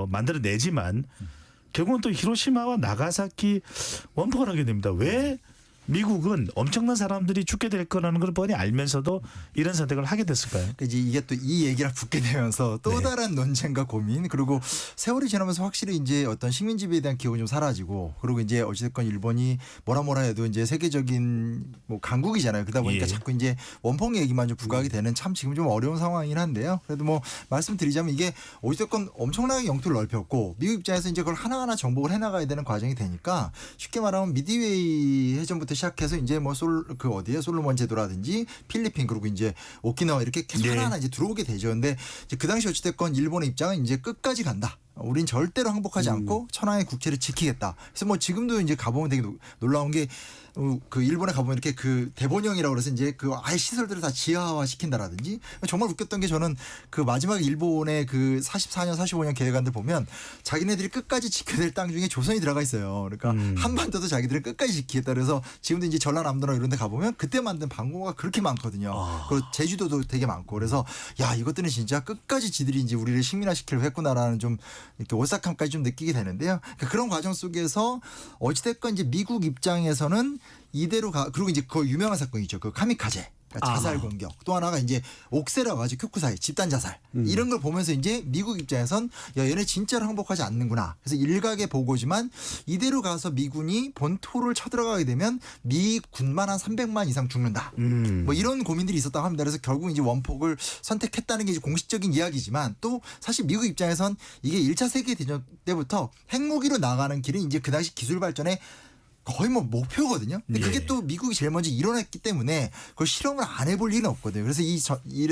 만들어내지만 결국은 또 히로시마와 나가사키 원폭을 하게 됩니다. 왜 미국은 엄청난 사람들이 죽게 될 거라는 걸 뻔히 알면서도 이런 선택을 하게 됐을까요? 그러니까 이제 이게 또 이 얘기랑 붙게 되면서 또 네. 다른 논쟁과 고민 그리고 세월이 지나면서 확실히 이제 어떤 식민 지배에 대한 기억이 좀 사라지고 그리고 이제 어찌됐건 일본이 뭐라 해도 이제 세계적인 뭐 강국이잖아요. 그러다 보니까 예. 자꾸 이제 원폭 얘기만 좀 부각이 되는 참 지금 좀 어려운 상황이긴 한데요. 그래도 뭐 말씀드리자면 이게 어찌됐건 엄청나게 영토를 넓혔고 미국 입장에서 이제 그걸 하나하나 정복을 해나가야 되는 과정이 되니까 쉽게 말하면 미드웨이 해전부터 시작해서 이제 뭐 솔로몬 제도라든지 필리핀 그리고 이제 오키나와 이렇게 계속 네. 하나하나 이제 들어오게 되죠. 근데 이제 그 당시 어찌됐건 일본의 입장은 이제 끝까지 간다. 우린 절대로 항복하지 않고 천황의 국채를 지키겠다. 그래서 뭐 지금도 이제 가보면 되게 놀라운 게 그 일본에 가보면 이렇게 그 대본령이라고 그래서 이제 그 아예 시설들을 다 지하화 시킨다라든지 정말 웃겼던 게 저는 그 마지막 일본의 그 44년 45년 계획안들 보면 자기네들이 끝까지 지켜야 될 땅 중에 조선이 들어가 있어요. 그러니까 한반도도 자기들이 끝까지 지키겠다. 그래서 지금도 이제 전라남도나 이런 데 가보면 그때 만든 방공호가 그렇게 많거든요. 그리고 제주도도 되게 많고 그래서 야 이것들은 진짜 끝까지 지들이 이제 우리를 식민화시키려고 했구나라는 좀 이렇게 오싹함까지 좀 느끼게 되는데요. 그러니까 그런 과정 속에서 어찌됐건 이제 미국 입장에서는 이대로 그리고 이제 그 유명한 사건이죠. 그 카미카제. 그러니까 자살 공격. 또 하나가 이제 옥세라고 하죠. 큐쿠사이 집단 자살. 이런 걸 보면서 이제 미국 입장에선 야 얘네 진짜로 항복하지 않는구나. 그래서 일각의 보고지만 이대로 가서 미군이 본토를 쳐들어가게 되면 미 군만 한 300만 이상 죽는다. 뭐 이런 고민들이 있었다고 합니다. 그래서 결국 이제 원폭을 선택했다는 게 이제 공식적인 이야기지만 또 사실 미국 입장에선 이게 1차 세계대전 때부터 핵무기로 나가는 길은 이제 그 당시 기술 발전에 거의 뭐 목표거든요. 근데 그게 예. 또 미국이 제일 먼저 일어났기 때문에 그걸 실험을 안 해볼 리는 없거든요. 그래서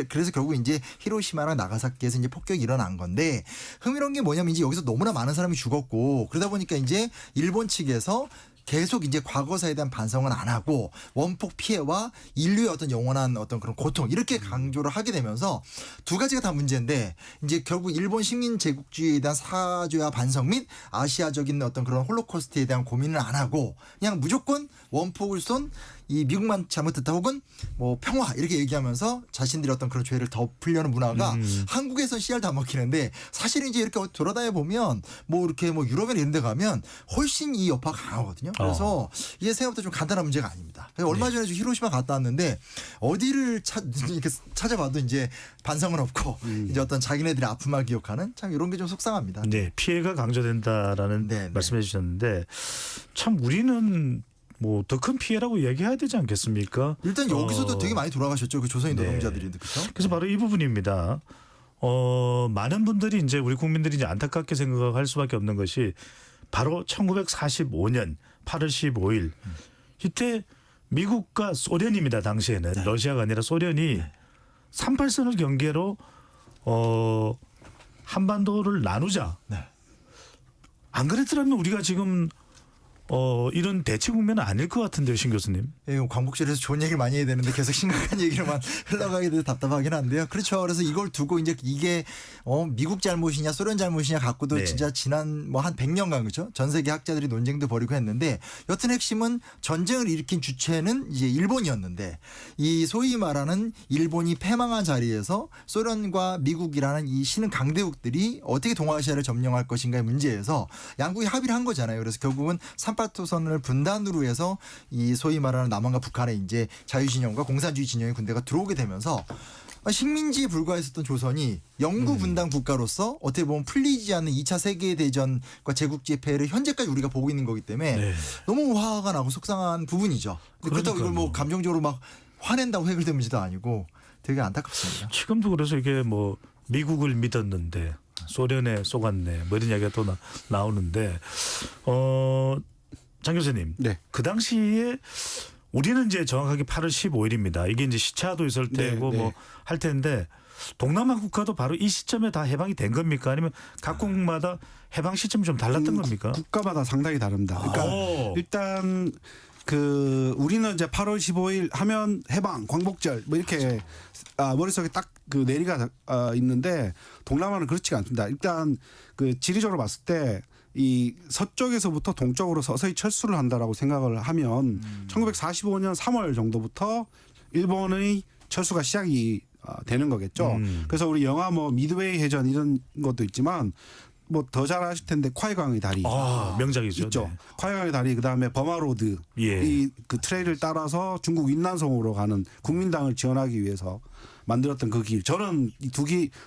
그래서 결국 이제 히로시마랑 나가사키에서 이제 폭격이 일어난 건데 흥미로운 게 뭐냐면 이제 여기서 너무나 많은 사람이 죽었고 그러다 보니까 이제 일본 측에서 계속 이제 과거사에 대한 반성은 안 하고 원폭 피해와 인류의 어떤 영원한 어떤 그런 고통 이렇게 강조를 하게 되면서 두 가지가 다 문제인데 이제 결국 일본 식민 제국주의에 대한 사죄와 반성 및 아시아적인 어떤 그런 홀로코스트에 대한 고민을 안 하고 그냥 무조건 원폭을 쏜 이 미국만 잘못했다 혹은 뭐 평화 이렇게 얘기하면서 자신들의 어떤 그런 죄를 덮으려는 문화가 한국에선 씨알도 안 먹히는데 사실은 이제 이렇게 돌아다녀 보면 뭐 이렇게 뭐 유럽이나 이런 데 가면 훨씬 이 여파가 강하거든요. 그래서 이게 생각보다 좀 간단한 문제가 아닙니다. 얼마 전에 히로시마 갔다 왔는데 어디를 이렇게 찾아봐도 이제 반성은 없고 이제 어떤 자기네들의 아픔을 기억하는 참 이런 게 좀 속상합니다. 네, 피해가 강조된다라는 네, 네. 말씀해 주셨는데 참 우리는 뭐 더 큰 피해라고 얘기해야 되지 않겠습니까? 일단 여기서도 되게 많이 돌아가셨죠. 그 조선인 네. 노동자들이 그렇죠. 그래서 바로 이 부분입니다. 많은 분들이 이제 우리 국민들이 이제 안타깝게 생각할 수밖에 없는 것이 바로 1945년 8월 15일 이때 미국과 소련입니다. 당시에는 러시아가 아니라 소련이 38선을 경계로 한반도를 나누자. 네. 안 그랬더라면 우리가 지금 이런 대치 국면은 아닐 것 같은데요, 신 교수님. 예, 광복절에서 좋은 얘기를 많이 해야 되는데 계속 심각한 얘기로만 흘러가게 돼서 답답하긴 한데요. 그렇죠. 그래서 이걸 두고 이제 이게 미국 잘못이냐 소련 잘못이냐 갖고도 네. 진짜 지난 뭐 한 100년간 그렇죠. 전 세계 학자들이 논쟁도 벌이고 했는데 여튼 핵심은 전쟁을 일으킨 주체는 이제 일본이었는데 이 소위 말하는 일본이 패망한 자리에서 소련과 미국이라는 이 신흥 강대국들이 어떻게 동아시아를 점령할 것인가의 문제에서 양국이 합의를 한 거잖아요. 그래서 결국은 38도선을 분단으로 해서 이 소위 말하는 남한과 북한에 이제 자유진영과 공산주의 진영의 군대가 들어오게 되면서 식민지에 불과했었던 조선이 영구 분단 국가로서 어떻게 보면 풀리지 않는 2차 세계대전과 제국주의 폐해를 현재까지 우리가 보고 있는 거기 때문에 네. 너무 화가 나고 속상한 부분이죠. 그렇다고 이걸 뭐 감정적으로 막 화낸다고 해결된 문제도 아니고 되게 안타깝습니다. 지금도 그래서 이게 뭐 미국을 믿었는데 소련에 속았네 뭐 이런 이야기가 또 나오는데 장 교수님 네. 그 당시에 우리는 이제 정확하게 8월 15일입니다. 이게 이제 시차도 있을 네, 테고 네. 뭐 할 텐데 동남아 국가도 바로 이 시점에 다 해방이 된 겁니까? 아니면 각국마다 해방 시점이 좀 달랐던 겁니까? 국가마다 상당히 다릅니다. 그러니까 오. 일단 우리는 이제 8월 15일 하면 해방, 광복절 뭐 이렇게 머릿속에 딱 그 내리가 있는데 동남아는 그렇지가 않습니다. 일단 그 지리적으로 봤을 때 이 서쪽에서부터 동쪽으로 서서히 철수를 한다라고 생각을 하면 1945년 3월 정도부터 일본의 철수가 시작이 되는 거겠죠. 그래서 우리 영화 뭐 미드웨이 해전 이런 것도 있지만 뭐 더 잘 아실 텐데 콰이강의 다리 명작이죠. 있죠. 네. 콰이강의 다리 그다음에 버마로드 예. 이 그 트레일을 따라서 중국 윈난성으로 가는 국민당을 지원하기 위해서 만들었던 그 길. 저는 이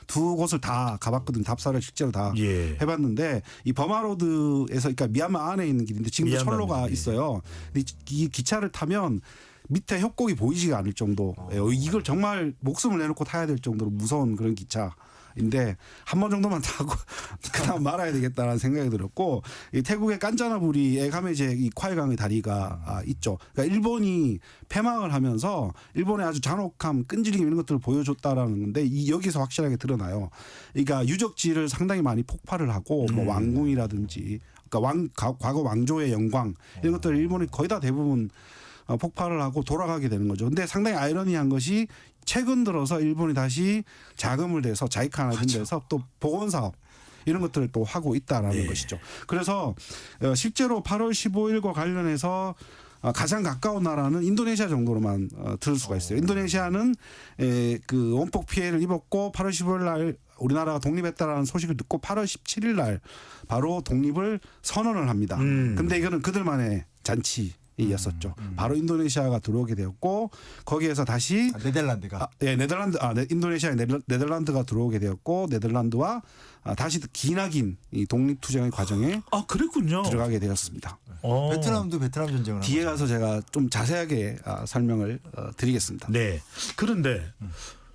두 곳을 다 가봤거든요. 답사를 실제로 다 예. 해봤는데 이 버마로드에서 그러니까 미얀마 안에 있는 길인데 지금도 미얀마, 철로가 예. 있어요. 근데 이 기차를 타면 밑에 협곡이 보이지가 않을 정도예요. 이걸 정말 목숨을 내놓고 타야 될 정도로 무서운 그런 기차인데 한 번 정도만 타고 그다음 말아야 되겠다라는 생각이 들었고 이 태국의 깐짜나부리에 가면 이제 이 콰이강의 다리가 있죠. 그러니까 일본이 패망을 하면서 일본의 아주 잔혹함, 끈질김 이런 것들을 보여줬다라는 건데 여기서 확실하게 드러나요. 그러니까 유적지를 상당히 많이 폭발을 하고 뭐 왕궁이라든지 그러니까 과거 왕조의 영광 이런 것들을 일본이 거의 다 대부분 폭발을 하고 돌아가게 되는 거죠. 근데 상당히 아이러니한 것이 최근 들어서 일본이 다시 자금을 대서 자이카나 이런 데서 또 복원 사업 이런 것들을 또 하고 있다라는 것이죠. 그래서 실제로 8월 15일과 관련해서 가장 가까운 나라는 인도네시아 정도로만 들을 수가 있어요. 인도네시아는 그 원폭 피해를 입었고 8월 15일 날 우리나라가 독립했다라는 소식을 듣고 8월 17일 날 바로 독립을 선언을 합니다. 근데 이거는 그들만의 잔치. 이었었죠. 바로 인도네시아가 들어오게 되었고 거기에서 다시 네덜란드가 인도네시아의 네덜란드가 들어오게 되었고 네덜란드와 다시 기나긴 이 독립 투쟁의 과정에 그랬군요. 들어가게 되었습니다. 베트남도 베트남 전쟁을 뒤에 가서 제가 좀 자세하게 설명을 드리겠습니다. 네. 그런데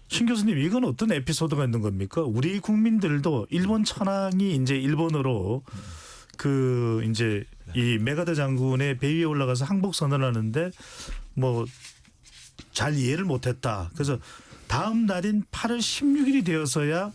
신 교수님 이건 어떤 에피소드가 있는 겁니까? 우리 국민들도 일본 천황이 이제 일본어로 그 이제 이 메가더 장군의 배 위에 올라가서 항복 선언을 하는데 뭐 잘 이해를 못했다. 그래서 다음 날인 8월 16일이 되어서야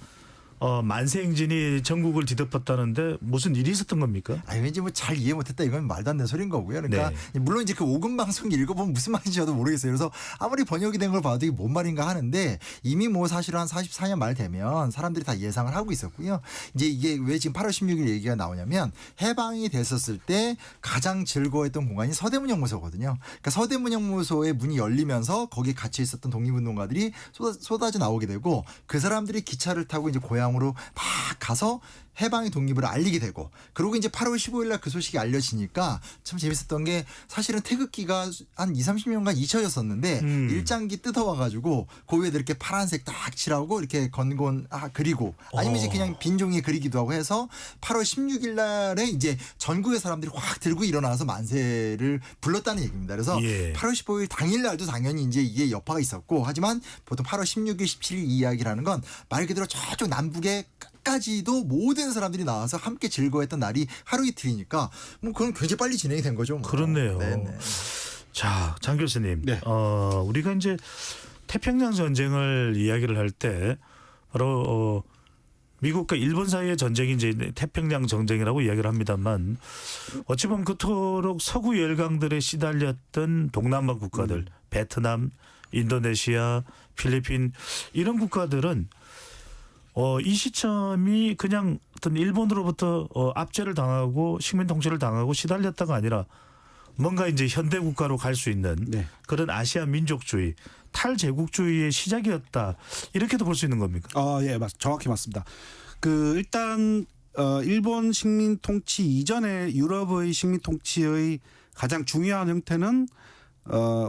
만세행진이 전국을 뒤덮었다는데 무슨 일이 있었던 겁니까? 아니 왠지 뭐 잘 이해 못했다 이건 말도 안 되는 소리인 거고요. 그러니까 네. 물론 이제 그 5금 방송 읽어보면 무슨 말인지 저도 모르겠어요. 그래서 아무리 번역이 된 걸 봐도 이게 뭔 말인가 하는데 이미 뭐 사실 한 44년 말 되면 사람들이 다 예상을 하고 있었고요. 이제 이게 왜 지금 8월 16일 얘기가 나오냐면 해방이 됐었을 때 가장 즐거워했던 공간이 서대문형무소거든요. 그러니까 서대문형무소의 문이 열리면서 거기에 갇혀 있었던 독립운동가들이 쏟아져 나오게 되고 그 사람들이 기차를 타고 이제 고향으로 막 가서 해방의 독립을 알리게 되고 그리고 이제 8월 15일 날 그 소식이 알려지니까 참 재밌었던 게 사실은 태극기가 한 20-30년간 잊혀졌었는데 일장기 뜯어와 가지고 그 위에다 이렇게 파란색 딱 칠하고 이렇게 건곤 그리고 아니면 이제 그냥 빈 종이에 그리기도 하고 해서 8월 16일 날에 이제 전국의 사람들이 확 들고 일어나서 만세를 불렀다는 얘기입니다. 그래서 예. 8월 15일 당일 날도 당연히 이제 이게 여파가 있었고 하지만 보통 8월 16일, 17일 이 이야기라는 건 말 그대로 저쪽 남북에 까지도 모든 사람들이 나와서 함께 즐거워했던 날이 하루 이틀이니까 뭐 그건 굉장히 빨리 진행이 된 거죠. 뭐. 그렇네요. 네네. 자, 장 교수님, 네. 우리가 이제 태평양 전쟁을 이야기를 할 때 바로 미국과 일본 사이의 전쟁이 이제 태평양 전쟁이라고 이야기를 합니다만 어찌 보면 그토록 서구 열강들에 시달렸던 동남아 국가들, 베트남, 인도네시아, 필리핀 이런 국가들은 이 시점이 그냥 어떤 일본으로부터 압제를 당하고 식민 통치를 당하고 시달렸다가 아니라 뭔가 이제 현대 국가로 갈 수 있는 네. 그런 아시아 민족주의, 탈제국주의의 시작이었다. 이렇게도 볼 수 있는 겁니까? 예, 정확히 맞습니다. 일단 일본 식민 통치 이전에 유럽의 식민 통치의 가장 중요한 형태는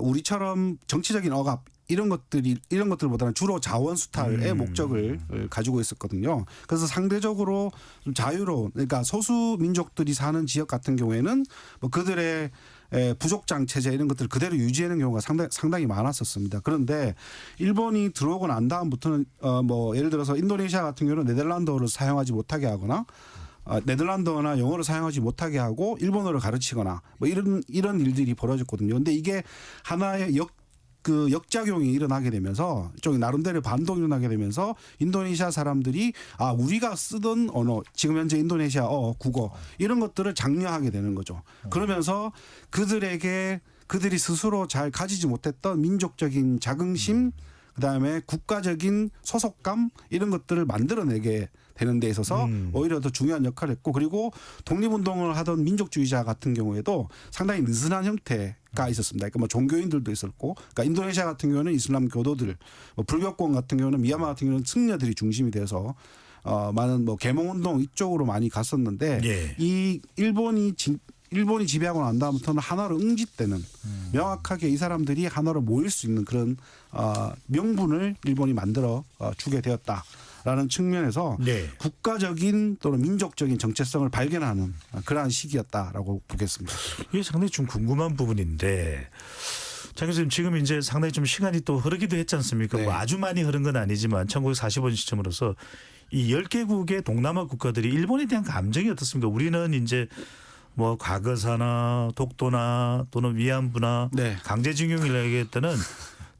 우리처럼 정치적인 억압 이런 것들보다는 주로 자원 수탈의 목적을 가지고 있었거든요. 그래서 상대적으로 좀 자유로운 그러니까 소수 민족들이 사는 지역 같은 경우에는 뭐 그들의 부족장 체제 이런 것들을 그대로 유지하는 경우가 상당히 많았었습니다. 그런데 일본이 들어오고 난 다음부터는 뭐 예를 들어서 인도네시아 같은 경우는 네덜란드어를 사용하지 못하게 하거나 네덜란드어나 영어를 사용하지 못하게 하고 일본어를 가르치거나 뭐 이런 일들이 벌어졌거든요. 근데 이게 하나의 역작용이 일어나게 되면서 좀 나름대로 반동이 일어나게 되면서 인도네시아 사람들이 우리가 쓰던 언어 지금 현재 인도네시아어 국어 이런 것들을 장려하게 되는 거죠. 그러면서 그들이 스스로 잘 가지지 못했던 민족적인 자긍심 그다음에 국가적인 소속감 이런 것들을 만들어내게 되는 데 있어서 오히려 더 중요한 역할을 했고 그리고 독립운동을 하던 민족주의자 같은 경우에도 상당히 느슨한 형태가 있었습니다. 그러니까 뭐 종교인들도 있었고 그러니까 인도네시아 같은 경우는 이슬람 교도들 뭐 불교권 같은 경우는 미얀마 같은 경우는 승려들이 중심이 돼서 많은 뭐 계몽운동 이쪽으로 많이 갔었는데 예. 이 일본이 지배하고 난 다음부터는 하나로 응집되는 명확하게 이 사람들이 하나로 모일 수 있는 그런 명분을 일본이 만들어 주게 되었다라는 측면에서 네. 국가적인 또는 민족적인 정체성을 발견하는 그러한 시기였다라고 보겠습니다. 이게 상당히 좀 궁금한 부분인데 장 교수님 지금 이제 상당히 좀 시간이 또 흐르기도 했지 않습니까? 네. 뭐 아주 많이 흐른 건 아니지만 1945년 시점으로서 이 10개국의 동남아 국가들이 일본에 대한 감정이 어떻습니까? 우리는 이제 뭐 과거사나 독도나 또는 위안부나 네. 강제징용을 얘기할 때는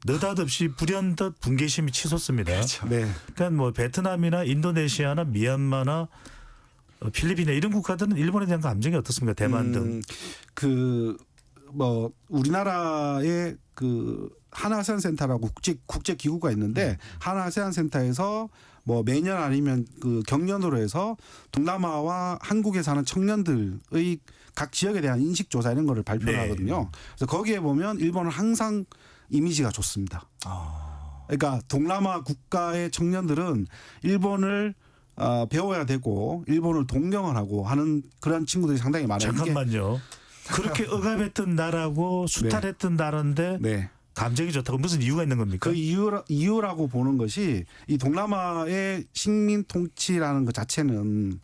느닷없이 불현듯 분개심이 치솟습니다. 네. 그러니까 뭐 베트남이나 인도네시아나 미얀마나 필리핀이나 이런 국가들은 일본에 대한 감정이 어떻습니까? 대만 등. 뭐 우리나라의 하나아세안 센터라고 국제 기구가 있는데 하나아세안 센터에서 뭐 매년 아니면 경년으로 해서 동남아와 한국에 사는 청년들의 각 지역에 대한 인식 조사 이런 거를 발표를 네. 하거든요. 그래서 거기에 보면 일본은 항상 이미지가 좋습니다. 그러니까 동남아 국가의 청년들은 일본을 배워야 되고 일본을 동경을 하고 하는 그런 친구들이 상당히 많아요. 잠깐만요. 그렇게 억압했던 나라고 수탈했던 나라인데 네. 감정이 좋다고 무슨 이유가 있는 겁니까? 그 이유라고 보는 것이 이 동남아의 식민 통치라는 것 자체는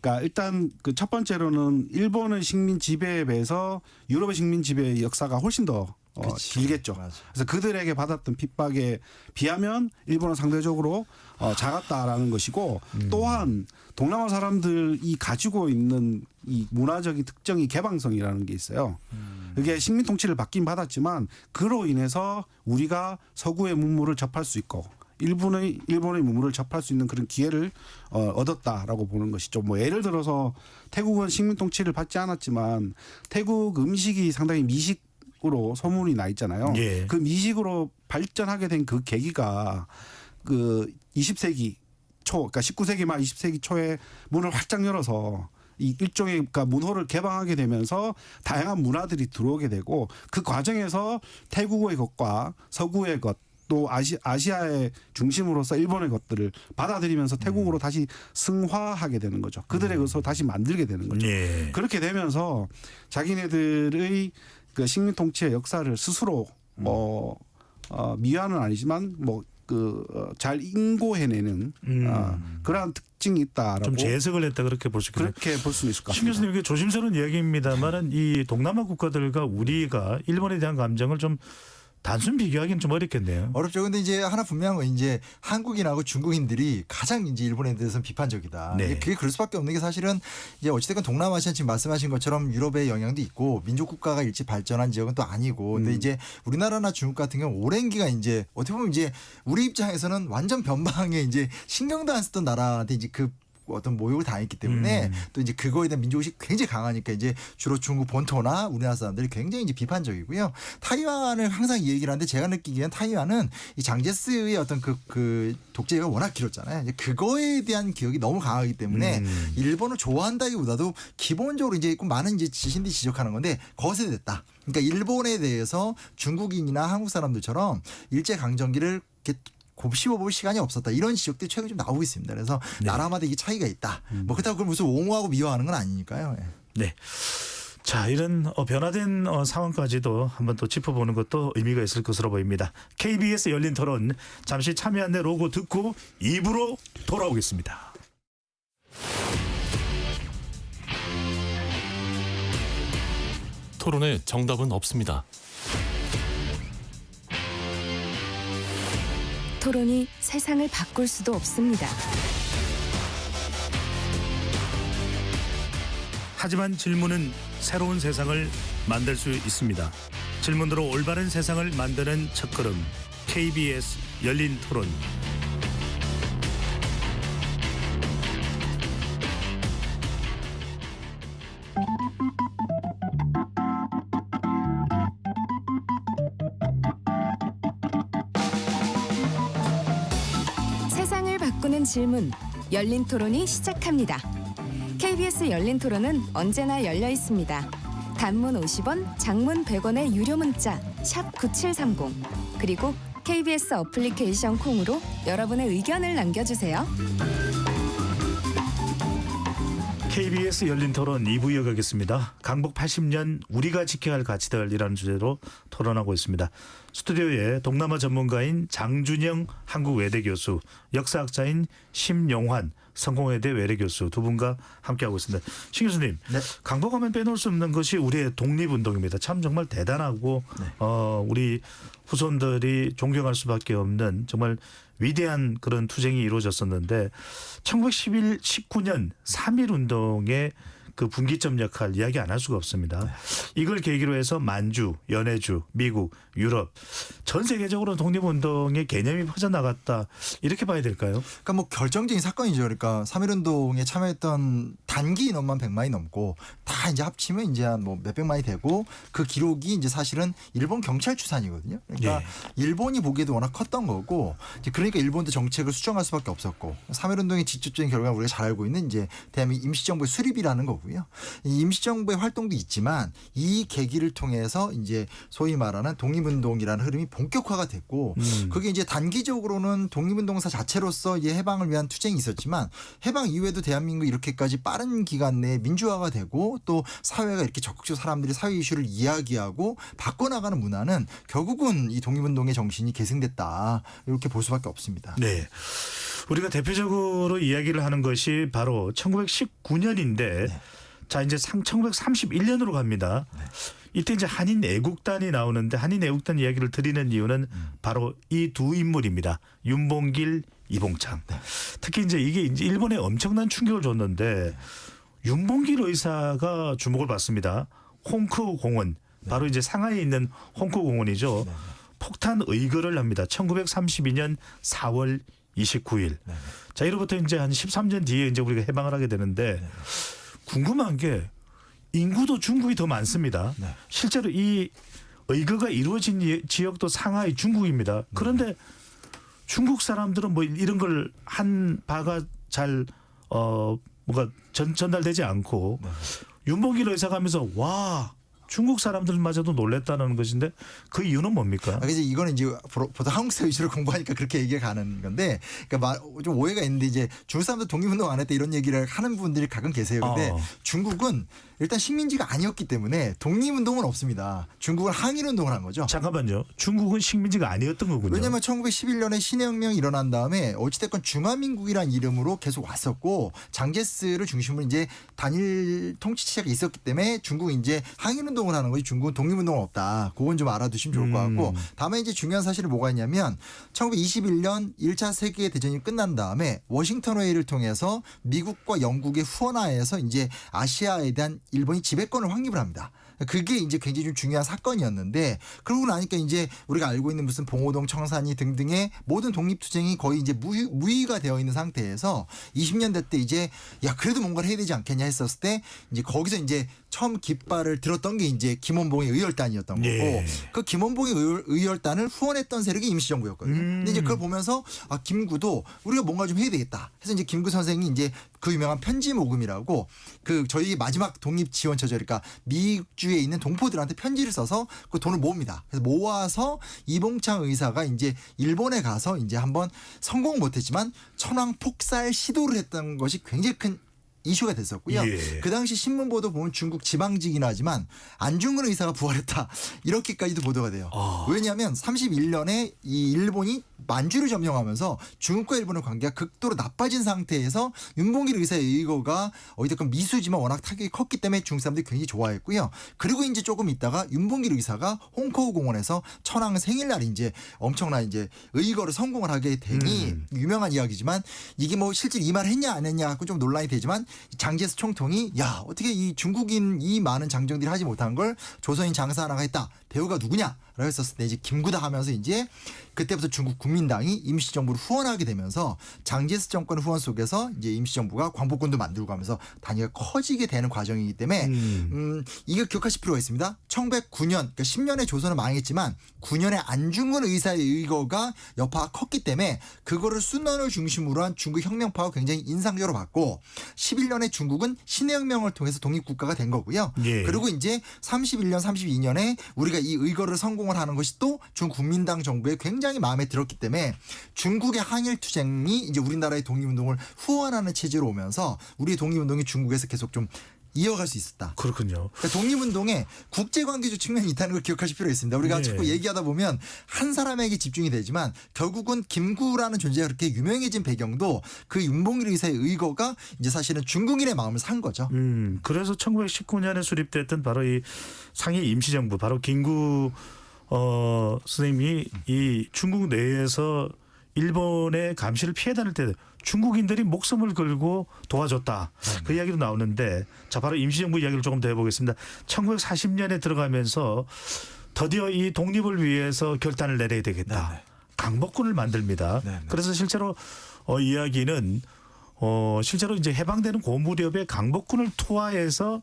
그러니까 일단 첫 번째로는 일본의 식민 지배에 비해서 유럽의 식민 지배의 역사가 훨씬 더 길겠죠. 맞아. 그래서 그들에게 받았던 핍박에 비하면 일본은 상대적으로 작았다라는 것이고 또한 동남아 사람들이 가지고 있는 이 문화적인 특정이 개방성이라는 게 있어요. 그게 식민 통치를 받긴 받았지만 그로 인해서 우리가 서구의 문물을 접할 수 있고 일본의 문물을 접할 수 있는 그런 기회를 얻었다라고 보는 것이죠. 뭐 예를 들어서 태국은 식민 통치를 받지 않았지만 태국 음식이 상당히 미식으로 소문이 나 있잖아요. 예. 그 미식으로 발전하게 된 그 계기가 20세기 초, 그러니까 19세기 말 20세기 초에 문을 활짝 열어서 이 일종의 그러니까 문호를 개방하게 되면서 다양한 문화들이 들어오게 되고 그 과정에서 태국의 것과 서구의 것 또 아시아의 중심으로서 일본의 것들을 받아들이면서 태국으로 다시 승화하게 되는 거죠. 그들의 것으로 다시 만들게 되는 거죠. 예. 그렇게 되면서 자기네들의 그 식민 통치의 역사를 스스로 미화는 아니지만 잘 인고해내는 그러한 특징이 있다라고 좀 재해석을 했다 그렇게 볼 수 있겠네요. 그렇게 볼 수는 있을 것 신 같습니다. 교수님 이게 조심스러운 이야기입니다만은 이 동남아 국가들과 우리가 일본에 대한 감정을 좀 단순 비교하기는 좀 어렵겠네요. 어렵죠. 근데 이제 하나 분명한 건 이제 한국인하고 중국인들이 가장 이제 일본에 대해서는 비판적이다. 네. 그게 그럴 수밖에 없는 게 사실은 이제 어찌됐건 동남아시아 지금 말씀하신 것처럼 유럽의 영향도 있고 민족 국가가 일찍 발전한 지역은 또 아니고. 근데 이제 우리나라나 중국 같은 경우 오랜 기간 이제 어떻게 보면 이제 우리 입장에서는 완전 변방에 이제 신경도 안 쓰던 나라한테 이제 그 어떤 모욕을 당했기 때문에 또 이제 그거에 대한 민족의식이 굉장히 강하니까 이제 주로 중국 본토나 우리나라 사람들이 굉장히 이제 비판적이고요. 타이완을 항상 이 얘기를 하는데 제가 느끼기에는 타이완은 이 장제스의 어떤 그 독재가 워낙 길었잖아요. 이제 그거에 대한 기억이 너무 강하기 때문에 일본을 좋아한다기보다도 기본적으로 이제 많은 이제 지신들이 지적하는 건데 거세됐다. 그러니까 일본에 대해서 중국인이나 한국 사람들처럼 일제 강점기를 이렇게 곱씹어볼 시간이 없었다. 이런 지적들이 최근에 좀 나오고 있습니다. 그래서 나라마다 이게 차이가 있다. 뭐 그렇다고 그걸 무슨 옹호하고 미워하는 건 아니니까요. 예. 네. 자, 이런 변화된 상황까지도 한번 또 짚어보는 것도 의미가 있을 것으로 보입니다. KBS 열린 토론 잠시 참여 안내 로고 듣고 2부로 돌아오겠습니다. 토론에 정답은 없습니다. 토론이 세상을 바꿀 수도 없습니다. 하지만 질문은 새로운 세상을 만들 수 있습니다. 질문으로 올바른 세상을 만드는 첫걸음 KBS 열린 토론. 세상을 바꾸는 질문, 열린 토론이 시작합니다. KBS 열린 토론은 언제나 열려 있습니다. 단문 50원, 장문 100원의 유료 문자 샵 9730 그리고 KBS 어플리케이션 콩으로 여러분의 의견을 남겨주세요. KBS 열린 토론 2부 이어가겠습니다. 강복 80년 우리가 지켜야 할 가치들이라는 주제로 토론하고 있습니다. 스튜디오에 동남아 전문가인 장준영 한국외대 교수, 역사학자인 심용환 성공회대 외래 교수 두 분과 함께하고 있습니다. 신 교수님, 네. 강복하면 빼놓을 수 없는 것이 우리의 독립운동입니다. 참 정말 대단하고 우리 후손들이 존경할 수밖에 없는 정말 위대한 그런 투쟁이 이루어졌었는데 1919년 3.1운동의 그 분기점 역할 이야기 안 할 수가 없습니다. 이걸 계기로 해서 만주, 연해주, 미국, 유럽 전 세계적으로 독립운동의 개념이 퍼져나갔다 이렇게 봐야 될까요? 그러니까 뭐 결정적인 사건이죠. 그러니까 3.1운동에 참여했던 단기 인원만 100만이 넘고 다 이제 합치면 이제 한 뭐 몇백만이 되고 그 기록이 이제 사실은 일본 경찰 추산이거든요. 그러니까 일본이 보기에도 워낙 컸던 거고 이제 그러니까 일본도 정책을 수정할 수밖에 없었고 3.1운동의 직접적인 결과는 우리가 잘 알고 있는 이제 대한민국 임시정부의 수립이라는 거고요. 이 임시정부의 활동도 있지만 이 계기를 통해서 이제 소위 말하는 독립운동이라는 흐름이 본격화가 됐고 그게 이제 단기적으로는 독립운동사 자체로서 이제 해방을 위한 투쟁이 있었지만 해방 이후에도 대한민국이 이렇게까지 빠른 기간 내에 민주화가 되고 또 사회가 이렇게 적극적으로 사람들이 사회 이슈를 이야기하고 바꿔나가는 문화는 결국은 이 독립운동의 정신이 계승됐다 이렇게 볼 수밖에 없습니다. 네. 우리가 대표적으로 이야기를 하는 것이 바로 1919년인데 자 이제 1931년으로 갑니다. 이때 이제 한인 애국단이 나오는데 한인 애국단 이야기를 드리는 이유는 바로 이 두 인물입니다. 윤봉길, 이봉창. 특히 이제 이게 이제 일본에 엄청난 충격을 줬는데 윤봉길 의사가 주목을 받습니다. 홍크 공원 바로 이제 상하이에 있는 홍크 공원이죠. 폭탄 의거를 합니다. 1932년 4월 29일. 자, 이로부터 이제 한 13년 뒤에 이제 우리가 해방을 하게 되는데 궁금한 게 인구도 중국이 더 많습니다. 실제로 이 의거가 이루어진 지역도 상하이 중국입니다. 그런데 중국 사람들은 뭐 이런 걸 한 바가 잘 뭐가 전달되지 않고 윤봉길 의사가 하면서 와 중국 사람들마저도 놀랬다는 것인데 그 이유는 뭡니까? 그래서 이거는 이제 보통 한국사 위주로 공부하니까 그렇게 얘기가 가는 건데, 그러니까 좀 오해가 있는데 이제 중국 사람들 독립운동 안 했다 이런 얘기를 하는 분들이 가끔 계세요. 근데 중국은 일단 식민지가 아니었기 때문에 독립운동은 없습니다. 중국은 항일운동을 한 거죠. 잠깐만요. 중국은 식민지가 아니었던 거군요. 왜냐하면 1911년에 신해혁명이 일어난 다음에 어찌됐건 중화민국이라는 이름으로 계속 왔었고 장제스를 중심으로 이제 단일 통치 체제가 있었기 때문에 중국은 이제 항일운동을 하는 거지 중국은 독립운동은 없다. 그건 좀 알아두시면 좋을 것 같고, 다음에 이제 중요한 사실이 뭐가 있냐면 1921년 1차 세계대전이 끝난 다음에 워싱턴 회의를 통해서 미국과 영국의 후원하에서 이제 아시아에 대한 일본이 지배권을 확립을 합니다. 그게 이제 굉장히 좀 중요한 사건이었는데, 그러고 나니까 이제 우리가 알고 있는 무슨 봉오동, 청산리 등등의 모든 독립투쟁이 거의 이제 무의가 되어 있는 상태에서 20년대 때 이제 야 그래도 뭔가를 해야 되지 않겠냐 했었을 때 이제 거기서 이제 처음 깃발을 들었던 게 이제 김원봉의 의열단이었던 거고, 예. 그 김원봉의 의열단을 후원했던 세력이 임시정부였거든요. 근데 이제 그걸 보면서 아 김구도 우리가 뭔가 좀 해야 되겠다. 그래서 이제 김구 선생이 이제 그 유명한 편지 모금이라고 그 저희 마지막 독립 지원 처절, 그러니까 미국주에 있는 동포들한테 편지를 써서 그 돈을 모읍니다. 그래서 모아서 이봉창 의사가 이제 일본에 가서 이제 한번 성공 못했지만 천황 폭살 시도를 했던 것이 굉장히 큰 이슈가 됐었고요. 예. 그 당시 신문 보도 보면 중국 지방직이긴 하지만 안중근 의사가 부활했다 이렇게까지도 보도가 돼요. 왜냐하면 31년에 이 일본이 만주를 점령하면서 중국과 일본의 관계가 극도로 나빠진 상태에서 윤봉길 의사의 의거가 어디든 미수지만 워낙 타격이 컸기 때문에 중국 사람들이 굉장히 좋아했고요. 그리고 이제 조금 있다가 윤봉길 의사가 홍커우 공원에서 천황 생일날 이제 엄청난 이제 의거를 성공을 하게 되니 유명한 이야기지만 이게 뭐 실제 이 말을 했냐 안 했냐 하고 좀 논란이 되지만 장제스 총통이 야 어떻게 이 중국인 이 많은 장정들이 하지 못한 걸 조선인 장사 하나가 했다. 배우가 누구냐? 라고 했었을 때 이제 김구다 하면서 이제 그때부터 중국 국민당이 임시정부를 후원하게 되면서 장제스 정권 후원 속에서 이제 임시정부가 광복군도 만들고 하면서 단위가 커지게 되는 과정이기 때문에 이걸 기억하실 필요가 있습니다. 1909년 그러니까 10년의 조선은 망했지만 9년에 안중근 의사의 의거가 여파가 컸기 때문에 그거를 순원을 중심으로 한 중국 혁명파가 굉장히 인상적으로 봤고 11년에 중국은 신해혁명을 통해서 독립국가가 된 거고요. 예. 그리고 이제 31년 32년에 우리가 이 의거를 성공을 하는 것이 또 중국 국민당 정부에 굉장히 마음에 들었기 때문에 중국의 항일 투쟁이 이제 우리나라의 독립운동을 후원하는 체제로 오면서 우리의 독립운동이 중국에서 계속 좀 이어갈 수 있었다. 그렇군요. 그러니까 독립운동에 국제관계적 측면이 있다는 걸 기억하실 필요가 있습니다. 우리가 네. 자꾸 얘기하다 보면 한 사람에게 집중이 되지만 결국은 김구라는 존재가 그렇게 유명해진 배경도 그 윤봉길 의사의 의거가 이제 사실은 중국인의 마음을 산 거죠. 그래서 1919년에 수립됐던 바로 이 상해 임시정부, 바로 김구 선생님이 이 중국 내에서 일본의 감시를 피해 다닐 때 중국인들이 목숨을 걸고 도와줬다. 그 이야기도 나오는데 자 바로 임시정부 이야기를 조금 더 해보겠습니다. 1940년에 들어가면서 드디어 이 독립을 위해서 결단을 내려야 되겠다. 네네. 강복군을 만듭니다. 네네. 그래서 실제로 이야기는 실제로 이제 해방되는 그 무렵에 강복군을 투하해서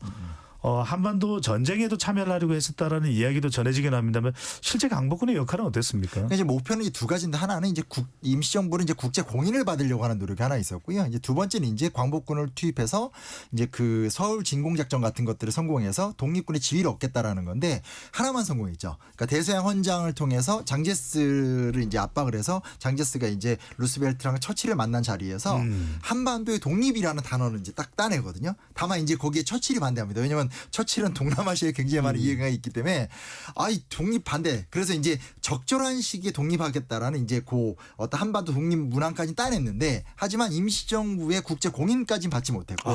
한반도 전쟁에도 참여를 하려고 했었다라는 이야기도 전해지긴 합니다만 실제 강복군의 역할은 어땠습니까? 그러니까 이제 목표는 이제 두 가지인데 하나는 이제 임시정부는 이제 국제 공인을 받으려고 하는 노력이 하나 있었고요. 이제 두 번째는 이제 광복군을 투입해서 이제 그 서울 진공작전 같은 것들을 성공해서 독립군의 지위를 얻겠다라는 건데 하나만 성공했죠. 그러니까 대서양 헌장을 통해서 장제스를 이제 압박을 해서 장제스가 이제 루스벨트랑 처칠을 만난 자리에서 한반도의 독립이라는 단어를 이제 딱 따내거든요. 다만 이제 거기에 처칠이 반대합니다. 왜냐하면 처칠은 동남아시아에 굉장히 많은 이해가 있기 때문에 아이 독립 반대. 그래서 이제 적절한 시기에 독립하겠다라는 이제 그 어떤 한반도 독립 문항까지 따냈는데 하지만 임시정부의 국제 공인까지는 받지 못했고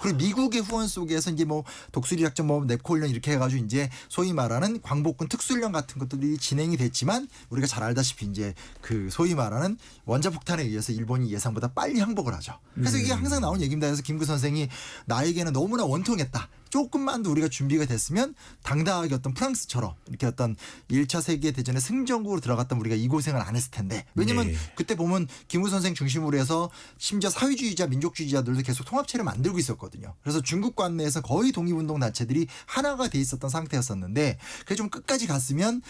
그리고 미국의 후원 속에서 이제 뭐 독수리 작전 뭐 넵코훈련 이렇게 해가지고 이제 소위 말하는 광복군 특수훈련 같은 것들이 진행이 됐지만 우리가 잘 알다시피 이제 그 소위 말하는 원자폭탄에 의해서 일본이 예상보다 빨리 항복을 하죠. 그래서 이게 항상 나온 얘기입니다. 그래서 김구 선생이 나에게는 너무나 원통했다. 조금만 더 우리가 준비가 됐으면 당당하게 어떤 프랑스처럼 이렇게 어떤 1차 세계대전에 승전국으로 들어갔던 우리가 이 고생을 안 했을 텐데. 왜냐면 네. 그때 보면 김구 선생 중심으로 해서 심지어 사회주의자 민족주의자들도 계속 통합체를 만들고 있었거든요. 그래서 중국 관내에서 거의 독립운동 단체들이 하나가 돼 있었던 상태였었는데 그게 좀 끝까지 갔으면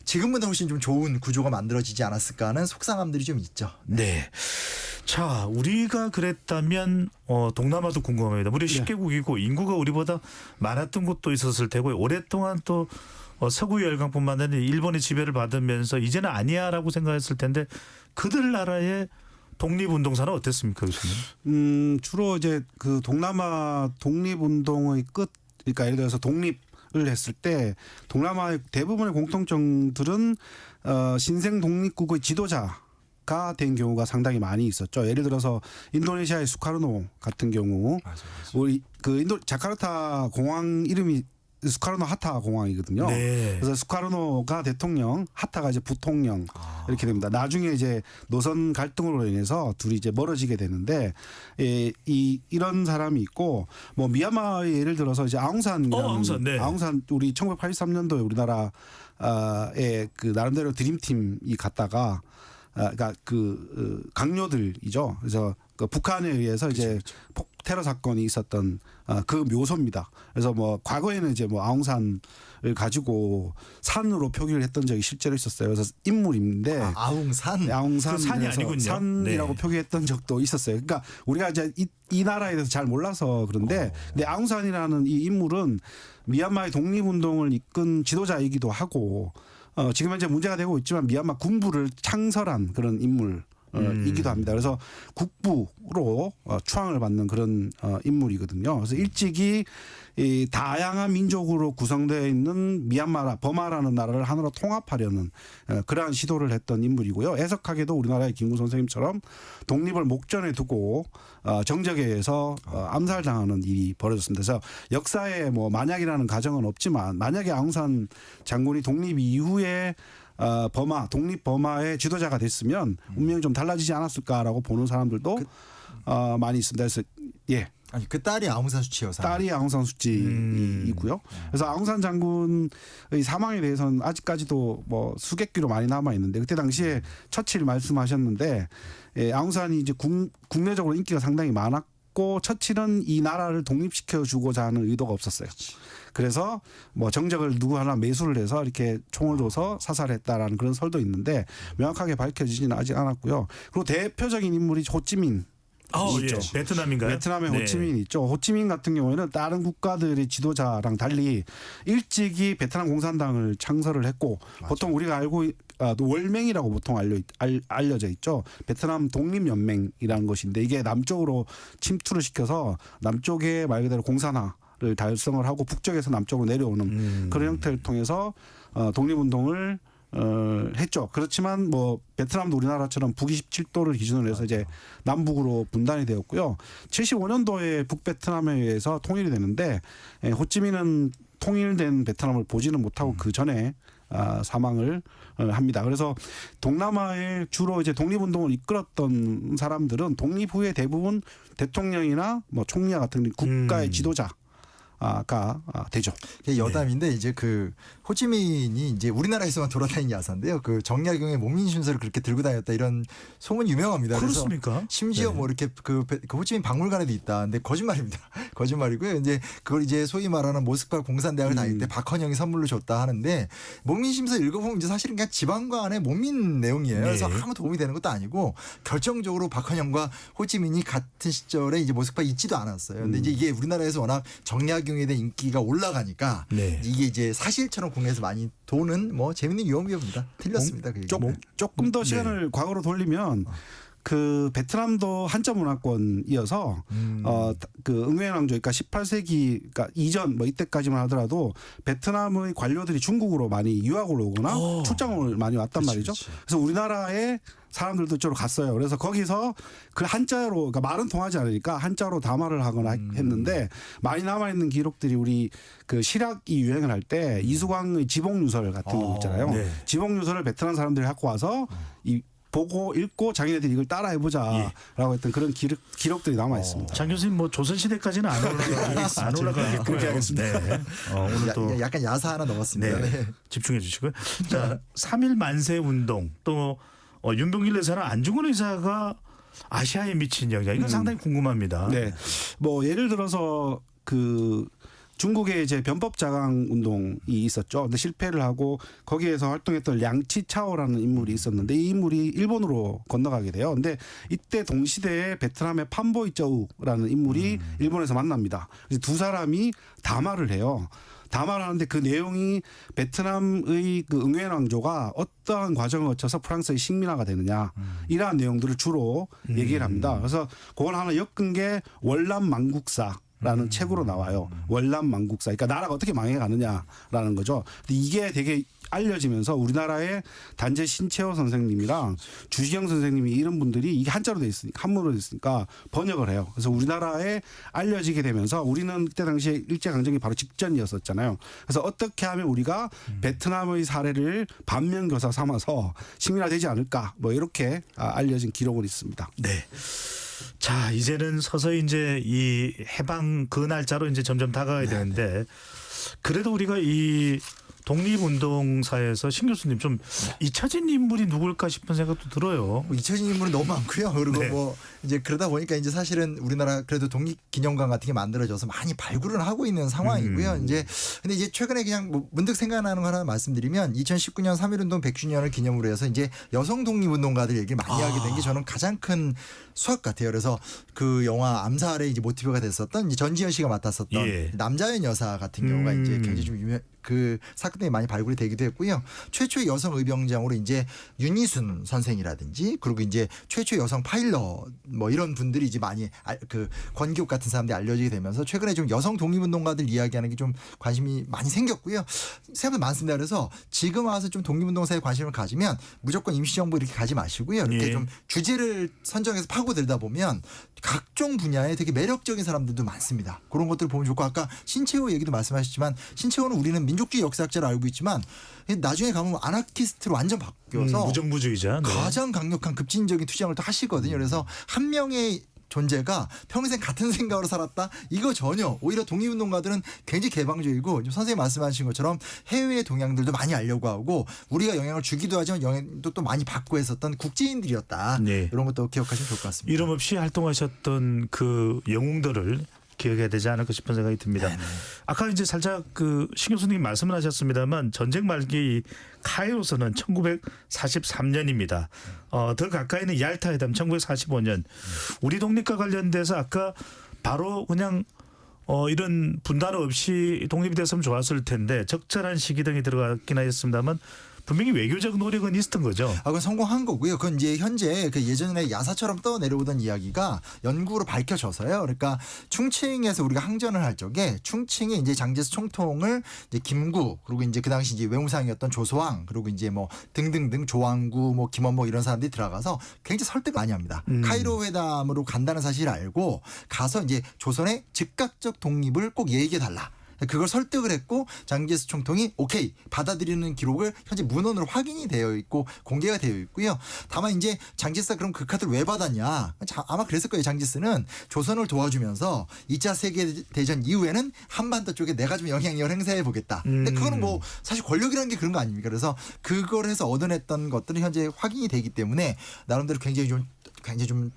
지금보다 훨씬 좀 좋은 구조가 만들어지지 않았을까 하는 속상함들이 좀 있죠. 네. 자, 우리가 그랬다면 동남아도 궁금합니다. 우리 10개국이고 인구가 우리보다 많았던 곳도 있었을 테고 오랫동안 또 서구 열강뿐만 아니라 일본의 지배를 받으면서 이제는 아니야라고 생각했을 텐데 그들 나라의 독립운동사는 어땠습니까, 교수님? 주로 이제 그 동남아 독립운동의 끝, 그러니까 예를 들어서 독립을 했을 때 동남아의 대부분의 공통점들은 신생 독립국의 지도자가 된 경우가 상당히 많이 있었죠. 예를 들어서 인도네시아의 수카르노 같은 경우, 우리 그 자카르타 공항 이름이 수카르노 하타 공항이거든요. 네. 그래서 수카르노가 대통령, 하타가 이제 부통령 이렇게 됩니다. 나중에 이제 노선 갈등으로 인해서 둘이 이제 멀어지게 되는데 이런 사람이 있고 뭐 미얀마의 예를 들어서 이제 아웅산이라는 아웅산, 네. 아웅산 우리 1983년도에 우리나라의 그 나름대로 드림팀이 갔다가 그러니까 그 강요들이죠. 그래서 그 북한에 의해서 이제 테러 사건이 있었던 그 묘소입니다. 그래서 뭐 과거에는 이제 뭐 아웅산을 가지고 산으로 표기를 했던 적이 실제로 있었어요. 그래서 인물인데 아웅산. 아웅산 그 산이 아니군요. 산이라고 네. 표기했던 적도 있었어요. 그러니까 우리가 이제 이 나라에 대해서 잘 몰라서 그런데 근데 아웅산이라는 이 인물은 미얀마의 독립운동을 이끈 지도자이기도 하고 지금 현재 문제가 되고 있지만 미얀마 군부를 창설한 그런 인물. 이기도 합니다. 그래서 국부로 추앙을 받는 그런 인물이거든요. 그래서 일찍이 이 다양한 민족으로 구성되어 있는 미얀마, 버마라는 나라를 하나로 통합하려는 그러한 시도를 했던 인물이고요. 애석하게도 우리나라의 김구 선생님처럼 독립을 목전에 두고 정적에 의해서 암살당하는 일이 벌어졌습니다. 그래서 역사에 뭐 만약이라는 가정은 없지만 만약에 아웅산 장군이 독립 이후에 독립 버마의 지도자가 됐으면 운명이 좀 달라지지 않았을까라고 보는 사람들도 많이 있습니다. 그래서 아니 그 딸이 아웅산 수치 여사. 딸이 아웅산 수치이고요. 그래서 아웅산 장군의 사망에 대해서는 아직까지도 뭐 수객기로 많이 남아 있는데 그때 당시에 처칠 말씀하셨는데 아웅산이 이제 국내적으로 인기가 상당히 많았고 처칠은 이 나라를 독립시켜 주고자 하는 의도가 없었어요. 그래서 뭐 정적을 누구 하나 매수를 해서 이렇게 총을 둬서 사살했다라는 그런 설도 있는데 명확하게 밝혀지지는 아직 않았고요. 그리고 대표적인 인물이 호찌민. 있죠. 예. 베트남인가요? 베트남의 네. 호치민 있죠. 호치민 같은 경우에는 다른 국가들의 지도자랑 달리 일찍이 베트남 공산당을 창설을 했고 보통 우리가 알고 월맹이라고 보통 알려져 있죠. 베트남 독립연맹이라는 것인데 이게 남쪽으로 침투를 시켜서 남쪽에 말 그대로 공산화를 달성을 하고 북쪽에서 남쪽으로 내려오는 그런 형태를 통해서 독립운동을 했죠. 그렇지만 뭐 베트남도 우리나라처럼 북27도를 기준으로 해서 이제 남북으로 분단이 되었고요. 75년도에 북베트남에 의해서 통일이 되는데 호찌민은 통일된 베트남을 보지는 못하고 그 전에 사망을 합니다. 그래서 동남아에 주로 이제 독립운동을 이끌었던 사람들은 독립 후에 대부분 대통령이나 뭐 총리와 같은 국가의 지도자. 가 되죠. 여담인데 이제 그 호치민이 이제 우리나라에서만 돌아다니는 야사인데요. 그 정약용의 목민순서를 그렇게 들고 다녔다 이런 소문 유명합니다. 그렇습니까? 그래서 심지어 뭐 이렇게 그 호치민 박물관에도 있다. 근데 거짓말입니다. 거짓말이고요. 이제 그걸 이제 소위 말하는 모스크바 공산대학을 다닐 때 박헌영이 선물로 줬다 하는데 목민심서 읽어보면 이제 사실은 그냥 지방관의 목민 내용이에요. 그래서 아무 도움이 되는 것도 아니고 결정적으로 박헌영과 호치민이 같은 시절에 이제 모스크바에 있지도 않았어요. 근데 이제 이게 우리나라에서 워낙 정약 에 대한 인기가 올라가니까 이게 이제 사실처럼 국내에서 많이 도는 뭐 재밌는 유언비어입니다. 틀렸습니다. 그 조금 더 시간을 과거로 돌리면 그 베트남도 한자 문화권이어서 그 응우엔 왕조 그러니까 18세기 그러니까 이전 뭐 이때까지만 하더라도 베트남의 관료들이 중국으로 많이 유학을 오거나 출장을 많이 왔단 말이죠. 그래서 우리나라에 사람들도 이쪽으로 갔어요. 그래서 거기서 그 한자로 그러니까 말은 통하지 않으니까 한자로 담화를 하거나 했는데 많이 남아 있는 기록들이 우리 그 실학이 유행을 할 때 이수광의 지복유설 같은 거 있잖아요. 지복유설을 베트남 사람들이 갖고 와서 이 보고 읽고 자기네들이 이걸 따라해보자라고 했던 그런 기록들이 남아 있습니다. 장 교수님 뭐 조선 시대까지는 안 올라가겠고요. 그렇게 하겠습니다. 네. 오늘 또 약간 야사 하나 넣었습니다. 네. 집중해 주시고요. 자, 3.1 만세 운동 또 윤봉길 의사나 안중근 의사가 아시아에 미친 영향 이건 상당히 궁금합니다. 네, 뭐 예를 들어서 그 중국에 이제 변법 자강 운동이 있었죠. 근데 실패를 하고 거기에서 활동했던 량치차오라는 인물이 있었는데 이 인물이 일본으로 건너가게 돼요. 근데 이때 동시대에 베트남의 판보이쩌우라는 인물이 일본에서 만납니다. 그래서 두 사람이 담화를 해요. 담화를 하는데 그 내용이 베트남의 그 응웬 왕조가 어떠한 과정을 거쳐서 프랑스의 식민화가 되느냐 이러한 내용들을 주로 얘기를 합니다. 그래서 그걸 하나 엮은 게 월남망국사라는 책으로 나와요. 월남망국사. 그러니까 나라가 어떻게 망해가느냐라는 거죠. 근데 이게 되게 알려지면서 우리나라의 단재 신채호 선생님이랑 주시경 선생님이 이런 분들이 이게 한자로 돼 있으니까 한문으로 돼 있으니까 번역을 해요. 그래서 우리나라에 알려지게 되면서 우리는 그때 당시에 일제강점기 바로 직전이었었잖아요. 그래서 어떻게 하면 우리가 베트남의 사례를 반면교사 삼아서 식민화되지 않을까 뭐 이렇게 알려진 기록은 있습니다. 네. 자, 이제는 서서히 이제 이 해방 그 날짜로 이제 점점 다가가야 되는데 그래도 우리가 이 독립운동사에서 신 교수님 좀 잊혀진 인물이 누굴까 싶은 생각도 들어요. 잊혀진 인물은 너무 많고요. 그리고 네. 뭐 이제 그러다 보니까 이제 사실은 우리나라 그래도 독립기념관 같은 게 만들어져서 많이 발굴을 하고 있는 상황이고요. 이제 근데 이제 최근에 그냥 뭐 문득 생각나는 거 하나 말씀드리면 2019년 3.1운동 100주년을 기념으로 해서 이제 여성 독립운동가들 얘기를 많이 하게 된 게 저는 가장 큰 수확 같아요. 그래서 그 영화 암살의 이제 모티브가 됐었던 이제 전지현 씨가 맡았었던 예. 남자연 여사 같은 경우가 이제 굉장히 좀 유명 그 사건들이 많이 발굴이 되기도 했고요. 최초의 여성 의병장으로 이제 윤희순 선생이라든지 그리고 이제 최초의 여성 파일럿 뭐 이런 분들이 이제 많이 그 권기옥 같은 사람들이 알려지게 되면서 최근에 좀 여성 독립운동가들 이야기하는 게 좀 관심이 많이 생겼고요. 생각보다 많습니다. 그래서 지금 와서 좀 독립운동사에 관심을 가지면 무조건 임시정부 이렇게 가지 마시고요. 이렇게 예. 좀 주제를 선정해서 파고들다 보면 각종 분야에 되게 매력적인 사람들도 많습니다. 그런 것들을 보면 좋고 아까 신채호 얘기도 말씀하셨지만 신채호는 우리는 민족주의 역사학자로 알고 있지만 나중에 가면 아나키스트로 완전 바뀌어서 무정부주의자. 네. 가장 강력한 급진적인 투쟁을 또 하시거든요. 그래서 한 명의 존재가 평생 같은 생각으로 살았다? 이거 전혀. 오히려 독립운동가들은 굉장히 개방적이고 선생님 말씀하신 것처럼 해외의 동향들도 많이 알려고 하고 우리가 영향을 주기도 하지만 영향도 또 많이 받고 했었던 국제인들이었다. 네. 이런 것도 기억하시면 좋을 것 같습니다. 이름 없이 활동하셨던 그 영웅들을 기억해야 되지 않을까 싶은 생각이 듭니다. 아까 이제 살짝 그 신 교수님 말씀을 하셨습니다만 전쟁 말기 카이로서는 1943년입니다. 더 가까이는 얄타 회담 1945년. 우리 독립과 관련돼서 아까 바로 그냥 이런 분단 없이 독립이 됐으면 좋았을 텐데 적절한 시기 등이 들어갔긴 하였습니다만 분명히 외교적 노력은 있었던 거죠. 그건 성공한 거고요. 그건 이제 현재 그 예전에 야사처럼 떠내려오던 이야기가 연구로 밝혀져서요. 그러니까 충칭에서 우리가 항전을 할 적에 충칭에 이제 장제스 총통을 이제 김구 그리고 이제 그 당시 이제 외무상이었던 조소왕 그리고 이제 뭐 등등등 조왕구 뭐 김원복 이런 사람들이 들어가서 굉장히 설득을 많이 합니다. 카이로 회담으로 간다는 사실을 알고 가서 이제 조선의 즉각적 독립을 꼭 얘기해 달라. 그걸 설득을 했고 장제스 총통이 오케이 받아들이는 기록을 현재 문헌으로 확인이 되어 있고 공개가 되어 있고요. 다만 이제 장제스가 그럼 그 카드를 왜 받았냐. 아마 그랬을 거예요. 장제스는 조선을 도와주면서 2차 세계대전 이후에는 한반도 쪽에 내가 좀 영향력을 행사해 보겠다. 근데 그거는 뭐 사실 권력이라는 게 그런 거 아닙니까. 그래서 그걸 해서 얻어냈던 것들은 현재 확인이 되기 때문에 나름대로 굉장히 좀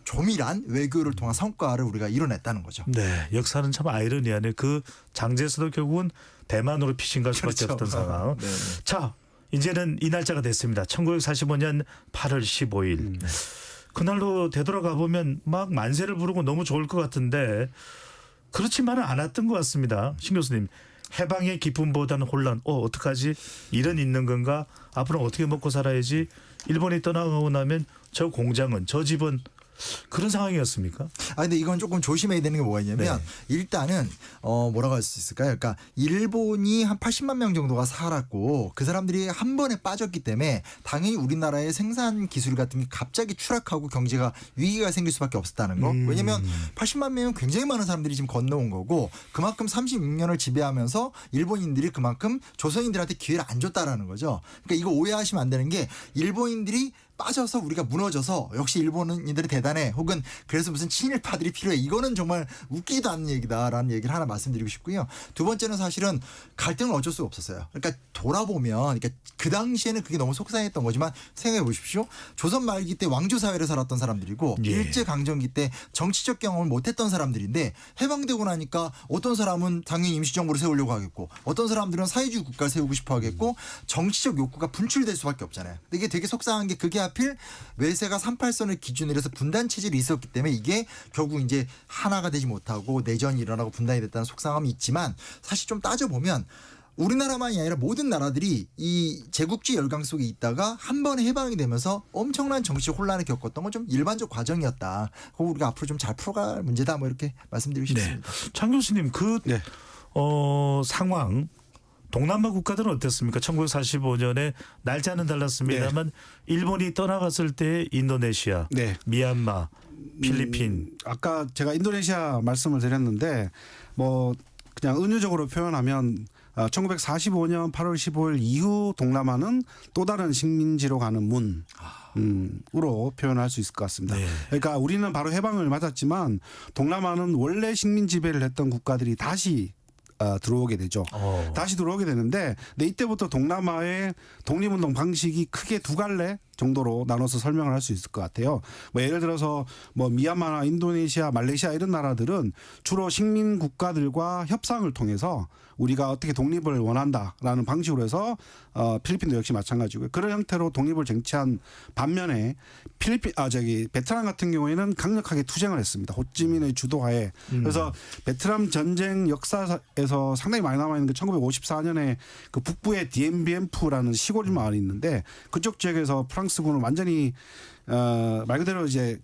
조밀한 외교를 통한 성과를 우리가 이뤄냈다는 거죠. 네, 역사는 참 아이러니하네. 그 장제스도 결국은 대만으로 피신갈 수밖에 그렇죠. 없던 상황. 네. 자, 이제는 이 날짜가 됐습니다. 1945년 8월 15일. 그날로 되돌아가 보면 막 만세를 부르고 너무 좋을 것 같은데 그렇지만은 않았던 것 같습니다. 신 교수님. 해방의 기쁨보다는 혼란. 어떡하지? 일은 있는 건가? 앞으로 어떻게 먹고 살아야지? 일본이 떠나가고 나면 저 공장은 저 집은 그런 상황이었습니까? 근데 이건 조금 조심해야 되는 게 뭐가 있냐면 일단은 뭐라고 할 수 있을까요? 그러니까 일본이 한 80만 명 정도가 살았고 그 사람들이 한 번에 빠졌기 때문에 당연히 우리나라의 생산 기술 같은 게 갑자기 추락하고 경제가 위기가 생길 수밖에 없었다는 거. 왜냐하면 80만 명은 굉장히 많은 사람들이 지금 건너온 거고 그만큼 36년을 지배하면서 일본인들이 그만큼 조선인들한테 기회를 안 줬다라는 거죠. 그러니까 이거 오해하시면 안 되는 게 일본인들이 빠져서 우리가 무너져서 역시 일본인들이 대단해 혹은 그래서 무슨 친일파들이 필요해 이거는 정말 웃기지도 않는 얘기다라는 얘기를 하나 말씀드리고 싶고요. 두 번째는 사실은 갈등은 어쩔 수가 없었어요. 그러니까 돌아보면 그러니까 그 당시에는 그게 너무 속상했던 거지만 생각해 보십시오. 조선 말기 때 왕조 사회를 살았던 사람들이고 예. 일제 강점기 때 정치적 경험을 못했던 사람들인데 해방되고 나니까 어떤 사람은 당연히 임시정부를 세우려고 하겠고 어떤 사람들은 사회주의 국가를 세우고 싶어 하겠고 정치적 욕구가 분출될 수밖에 없잖아요. 근데 이게 되게 속상한 게 그게 하필 외세가 38선을 기준으로 해서 분단 체질이 있었기 때문에 이게 결국 이제 하나가 되지 못하고 내전이 일어나고 분단이 됐다는 속상함이 있지만 사실 좀 따져보면 우리나라만이 아니라 모든 나라들이 이 제국주의 열강 속에 있다가 한 번에 해방이 되면서 엄청난 정치적 혼란을 겪었던 건 좀 일반적 과정이었다. 그거 우리가 앞으로 좀 잘 풀어갈 문제다. 뭐 이렇게 말씀드리고 싶습니다. 장 교수님 그 네. 상황 동남아 국가들은 어땠습니까? 1945년에 날짜는 달랐습니다만 일본이 떠나갔을 때 인도네시아, 네. 미얀마, 필리핀. 아까 제가 인도네시아 말씀을 드렸는데 뭐 그냥 은유적으로 표현하면 1945년 8월 15일 이후 동남아는 또 다른 식민지로 가는 문으로 표현할 수 있을 것 같습니다. 네. 그러니까 우리는 바로 해방을 맞았지만 동남아는 원래 식민 지배를 했던 국가들이 다시 들어오게 되죠. 다시 들어오게 되는데 근데 이때부터 동남아의 독립운동 방식이 크게 두 갈래 정도로 나눠서 설명을 할 수 있을 것 같아요. 뭐 예를 들어서 뭐 미얀마나 인도네시아, 말레이시아 이런 나라들은 주로 식민 국가들과 협상을 통해서 우리가 어떻게 독립을 원한다라는 방식으로 해서 필리핀도 역시 마찬가지고요. 그런 형태로 독립을 쟁취한 반면에 베트남 같은 경우에는 강력하게 투쟁을 했습니다. 호찌민의 주도하에. 그래서 베트남 전쟁 역사에서 상당히 많이 남아 있는 게 1954년에 그 북부의 디엠비엠프라는 시골 마을이 있는데 그쪽 지역에서 프랑스군은 완전히 말 그대로 이제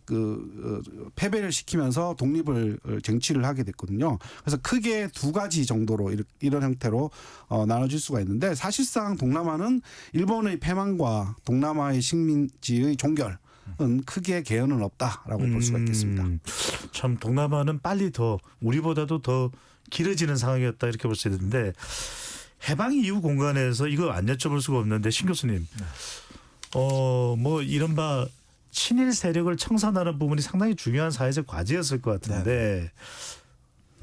패배를 시키면서 독립을 쟁취를 하게 됐거든요. 그래서 크게 두 가지 정도로 이런 형태로 나눠질 수가 있는데 사실상 동남아는 일본의 패망과 동남아의 식민지의 종결은 크게 개연은 없다라고 볼 수가 있겠습니다. 참 동남아는 빨리 더 우리보다도 더 길어지는 상황이었다 이렇게 볼 수 있는데 해방 이후 공간에서 이거 안 여쭤볼 수가 없는데 신 교수님 뭐 이른바 친일 세력을 청산하는 부분이 상당히 중요한 사회적 과제였을 것 같은데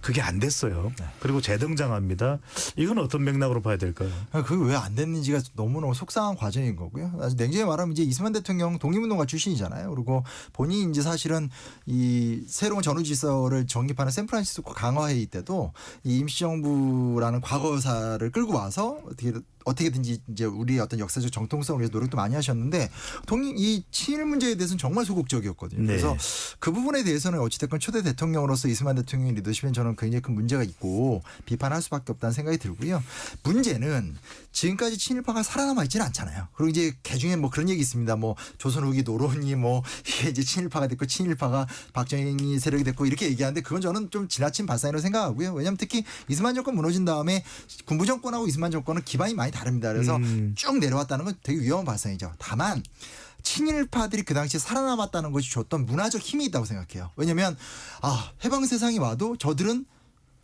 그게 안 됐어요. 그리고 재등장합니다. 이건 어떤 맥락으로 봐야 될까요? 그게 왜 안 됐는지가 너무너무 속상한 과정인 거고요. 아주 냉정히 말하면 이제 이승만 대통령 독립운동가 출신이잖아요. 그리고 본인이 이제 사실은 이 새로운 전후질서를 정립하는 샌프란시스코 강화회의 때도 이 임시정부라는 과거사를 끌고 와서 어떻게든지 이제 우리의 어떤 역사적 정통성을 위해서 노력도 많이 하셨는데 이 친일 문제에 대해서는 정말 소극적이었거든요. 네. 그래서 그 부분에 대해서는 어찌됐건 초대 대통령으로서 이승만 대통령의 리더십엔 저는 굉장히 큰 문제가 있고 비판할 수밖에 없다는 생각이 들고요. 문제는 지금까지 친일파가 살아남아 있지는 않잖아요. 그리고 이제 개중에 뭐 그런 얘기 있습니다. 뭐 조선 후기 노론이 뭐 이게 이제 친일파가 됐고 친일파가 박정희 세력이 됐고 이렇게 얘기하는데 그건 저는 좀 지나친 발상이라고 생각하고요. 왜냐하면 특히 이승만 정권 무너진 다음에 군부 정권하고 이승만 정권은 기반이 많이 다릅니다. 그래서 쭉 내려왔다는 건 되게 위험한 발상이죠. 다만 친일파들이 그 당시에 살아남았다는 것이 줬던 문화적 힘이 있다고 생각해요. 왜냐하면 해방 세상이 와도 저들은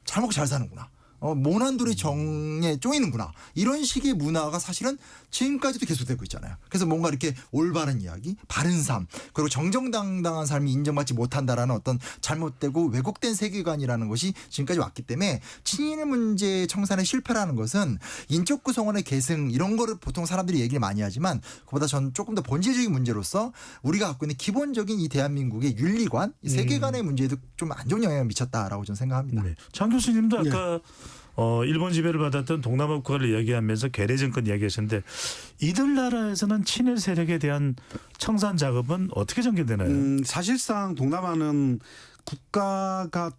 잘 먹고 잘 사는구나. 모난돌이 정에 쪼이는구나. 이런 식의 문화가 사실은 지금까지도 계속되고 있잖아요. 그래서 뭔가 이렇게 올바른 이야기, 바른 삶, 그리고 정정당당한 삶이 인정받지 못한다라는 어떤 잘못되고 왜곡된 세계관이라는 것이 지금까지 왔기 때문에 친일 문제 청산의 실패라는 것은 인적 구성원의 계승 이런 거를 보통 사람들이 얘기를 많이 하지만 그보다 전 조금 더 본질적인 문제로서 우리가 갖고 있는 기본적인 이 대한민국의 윤리관, 이 세계관의 문제에도 좀 안 좋은 영향을 미쳤다라고 저는 생각합니다. 네. 장 교수님도 아까 일본 지배를 받았던 동남아 국가를 이야기하면서 괴뢰 정권 이야기하셨는데 이들 나라에서는 친일 세력에 대한 청산 작업은 어떻게 전개되나요? 사실상 동남아는 국가가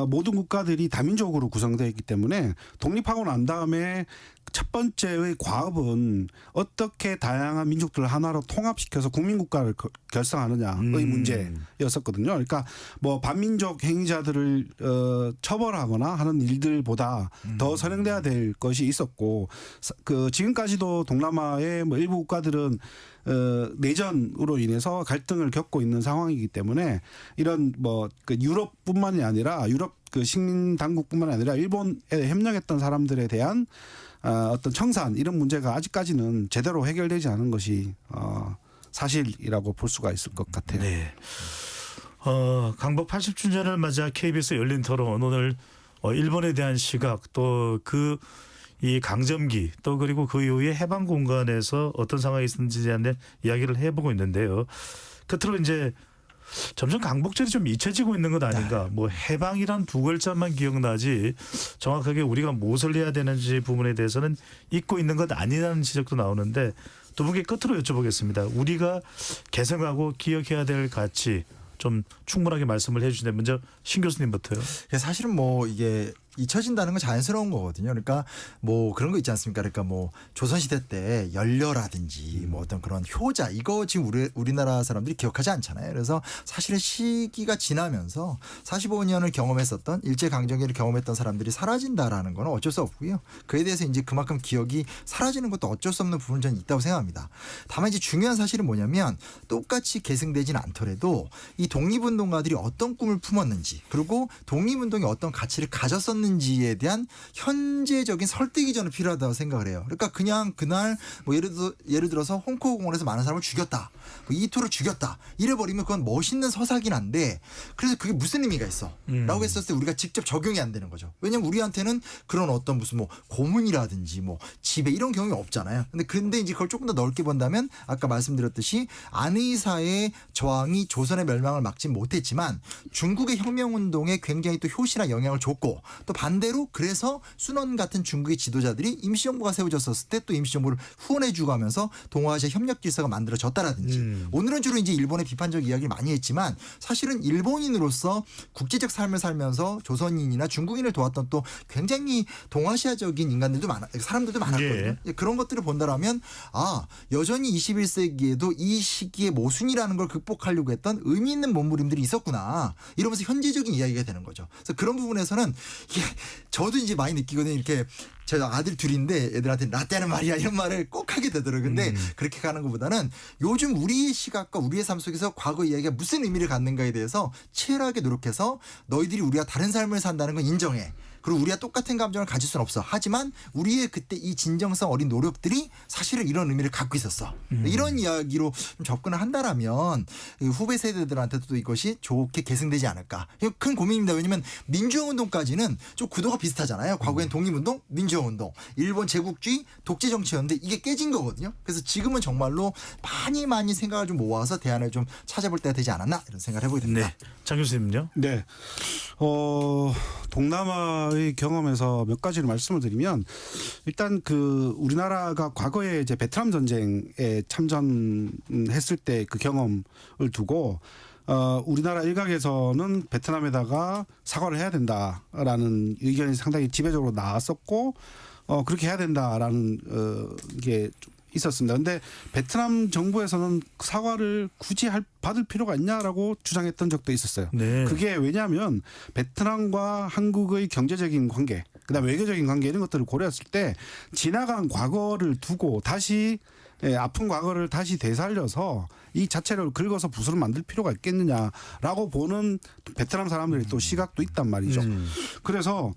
모든 국가들이 다민족으로 구성되어 있기 때문에 독립하고 난 다음에 첫 번째의 과업은 어떻게 다양한 민족들을 하나로 통합시켜서 국민국가를 결성하느냐의 문제였었거든요. 그러니까 뭐 반민족 행위자들을 처벌하거나 하는 일들보다 더 선행돼야 될 것이 있었고 지금까지도 동남아의 뭐 일부 국가들은 내전으로 인해서 갈등을 겪고 있는 상황이기 때문에 이런 뭐 그 유럽뿐만이 아니라 유럽 그 식민 당국뿐만이 아니라 일본에 협력했던 사람들에 대한 어떤 청산 이런 문제가 아직까지는 제대로 해결되지 않은 것이 사실이라고 볼 수가 있을 것 같아요. 네. 강복 80주년을 맞아 KBS 열린 토론 오늘 일본에 대한 시각 또 이 강점기 또 그리고 그 이후에 해방 공간에서 어떤 상황이 있었는지에 대한 이야기를 해보고 있는데요. 끝으로 이제 점점 강복절이 좀 잊혀지고 있는 것 아닌가. 뭐 해방이란 두 글자만 기억나지 정확하게 우리가 무엇을 해야 되는지 부분에 대해서는 잊고 있는 것 아니라는 지적도 나오는데 두 분께 끝으로 여쭤보겠습니다. 우리가 개성하고 기억해야 될 가치 좀 충분하게 말씀을 해주시는데 먼저 신 교수님부터요. 사실은 뭐 이게 잊혀진다는 건 자연스러운 거거든요. 그러니까 뭐 그런 거 있지 않습니까? 그러니까 뭐 조선시대 때 연려라든지 뭐 어떤 그런 효자 이거 지금 우리나라 사람들이 기억하지 않잖아요. 그래서 사실은 시기가 지나면서 45년을 경험했었던 일제강점기를 경험했던 사람들이 사라진다라는 건 어쩔 수 없고요. 그에 대해서 이제 그만큼 기억이 사라지는 것도 어쩔 수 없는 부분은 저는 있다고 생각합니다. 다만 이제 중요한 사실은 뭐냐면 똑같이 계승되진 않더라도 이 독립운동가들이 어떤 꿈을 품었는지 그리고 독립운동이 어떤 가치를 가졌었는지에 대한 현재적인 설득이 저는 필요하다고 생각을 해요. 그러니까 그냥 그날 뭐 예를 들어서 홍콩공원에서 많은 사람을 죽였다. 뭐 이토를 죽였다. 이래버리면 그건 멋있는 서사긴 한데 그래서 그게 무슨 의미가 있어? 라고 했었을 때 우리가 직접 적용이 안 되는 거죠. 왜냐면 우리한테는 그런 어떤 무슨 뭐 고문이라든지 뭐 지배 이런 경험이 없잖아요. 근데 이제 그걸 조금 더 넓게 본다면 아까 말씀드렸듯이 안의사의 저항이 조선의 멸망을 막지 못했지만 중국의 혁명운동에 굉장히 또 효시나 영향을 줬고 또 반대로 그래서 순원 같은 중국의 지도자들이 임시정부가 세워졌었을 때 또 임시정부를 후원해주고 하면서 동아시아 협력 질서가 만들어졌다라든지 오늘은 주로 이제 일본의 비판적 이야기를 많이 했지만 사실은 일본인으로서 국제적 삶을 살면서 조선인이나 중국인을 도왔던 또 굉장히 동아시아적인 인간들도 사람들도 많았거든요. 예. 그런 것들을 본다라면 여전히 21세기에도 이 시기의 모순이라는 걸 극복하려고 했던 의미 있는 몸부림들이 있었구나. 이러면서 현재적인 이야기가 되는 거죠. 그래서 그런 부분에서는 이게 저도 이제 많이 느끼거든요. 이렇게 제 아들 둘인데 애들한테 라떼는 말이야 이런 말을 꼭 하게 되더라고요. 근데 그렇게 가는 것보다는 요즘 우리의 시각과 우리의 삶 속에서 과거 이야기가 무슨 의미를 갖는가에 대해서 치열하게 노력해서 너희들이 우리가 다른 삶을 산다는 건 인정해. 그리고 우리가 똑같은 감정을 가질 수는 없어. 하지만 우리의 그때 이 진정성 어린 노력들이 사실은 이런 의미를 갖고 있었어. 이런 이야기로 좀 접근을 한다라면 후배 세대들한테도 이것이 좋게 계승되지 않을까. 이거 큰 고민입니다. 왜냐하면 민주화운동까지는 좀 구도가 비슷하잖아요. 과거엔 독립운동, 민주화운동, 일본 제국주의, 독재 정치였는데 이게 깨진 거거든요. 그래서 지금은 정말로 많이 생각을 좀 모아서 대안을 좀 찾아볼 때가 되지 않았나 이런 생각을 해보게 됩니다. 네. 장 교수님은요? 네. 동남아의 경험에서 몇 가지를 말씀을 드리면 일단 그 우리나라가 과거에 이제 베트남 전쟁에 참전했을 때 그 경험을 두고 우리나라 일각에서는 베트남에다가 사과를 해야 된다라는 의견이 상당히 지배적으로 나왔었고 그렇게 해야 된다라는 게 있었습니다. 그런데 베트남 정부에서는 사과를 굳이 받을 필요가 있냐라고 주장했던 적도 있었어요. 네. 그게 왜냐하면 베트남과 한국의 경제적인 관계, 그다음 외교적인 관계 이런 것들을 고려했을 때 지나간 과거를 두고 다시 아픈 과거를 다시 되살려서 이 자체를 긁어서 붓으로 만들 필요가 있겠느냐라고 보는 베트남 사람들이 또 시각도 있단 말이죠. 그래서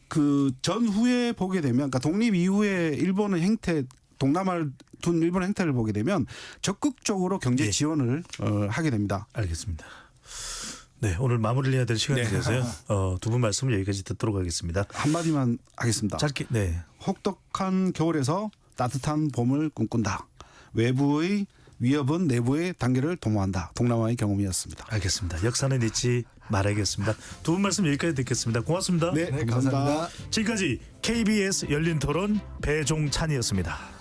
그 전후에 보게 되면, 그러니까 독립 이후에 일본의 행태, 동남아를 둔 일본의 행태를 보게 되면 적극적으로 경제 지원을 하게 됩니다. 알겠습니다. 네, 오늘 마무리를 해야 될 시간이 돼서요. 두 분 말씀을 여기까지 듣도록 하겠습니다. 한마디만 하겠습니다. 짧게. 네. 혹독한 겨울에서 따뜻한 봄을 꿈꾼다. 외부의 위협은 내부의 단계를 도모한다. 동남아의 경험이었습니다. 알겠습니다. 역사는 잊지 말아야겠습니다. 두 분 말씀 여기까지 듣겠습니다. 고맙습니다. 네, 감사합니다. 지금까지 KBS 열린 토론 배종찬이었습니다.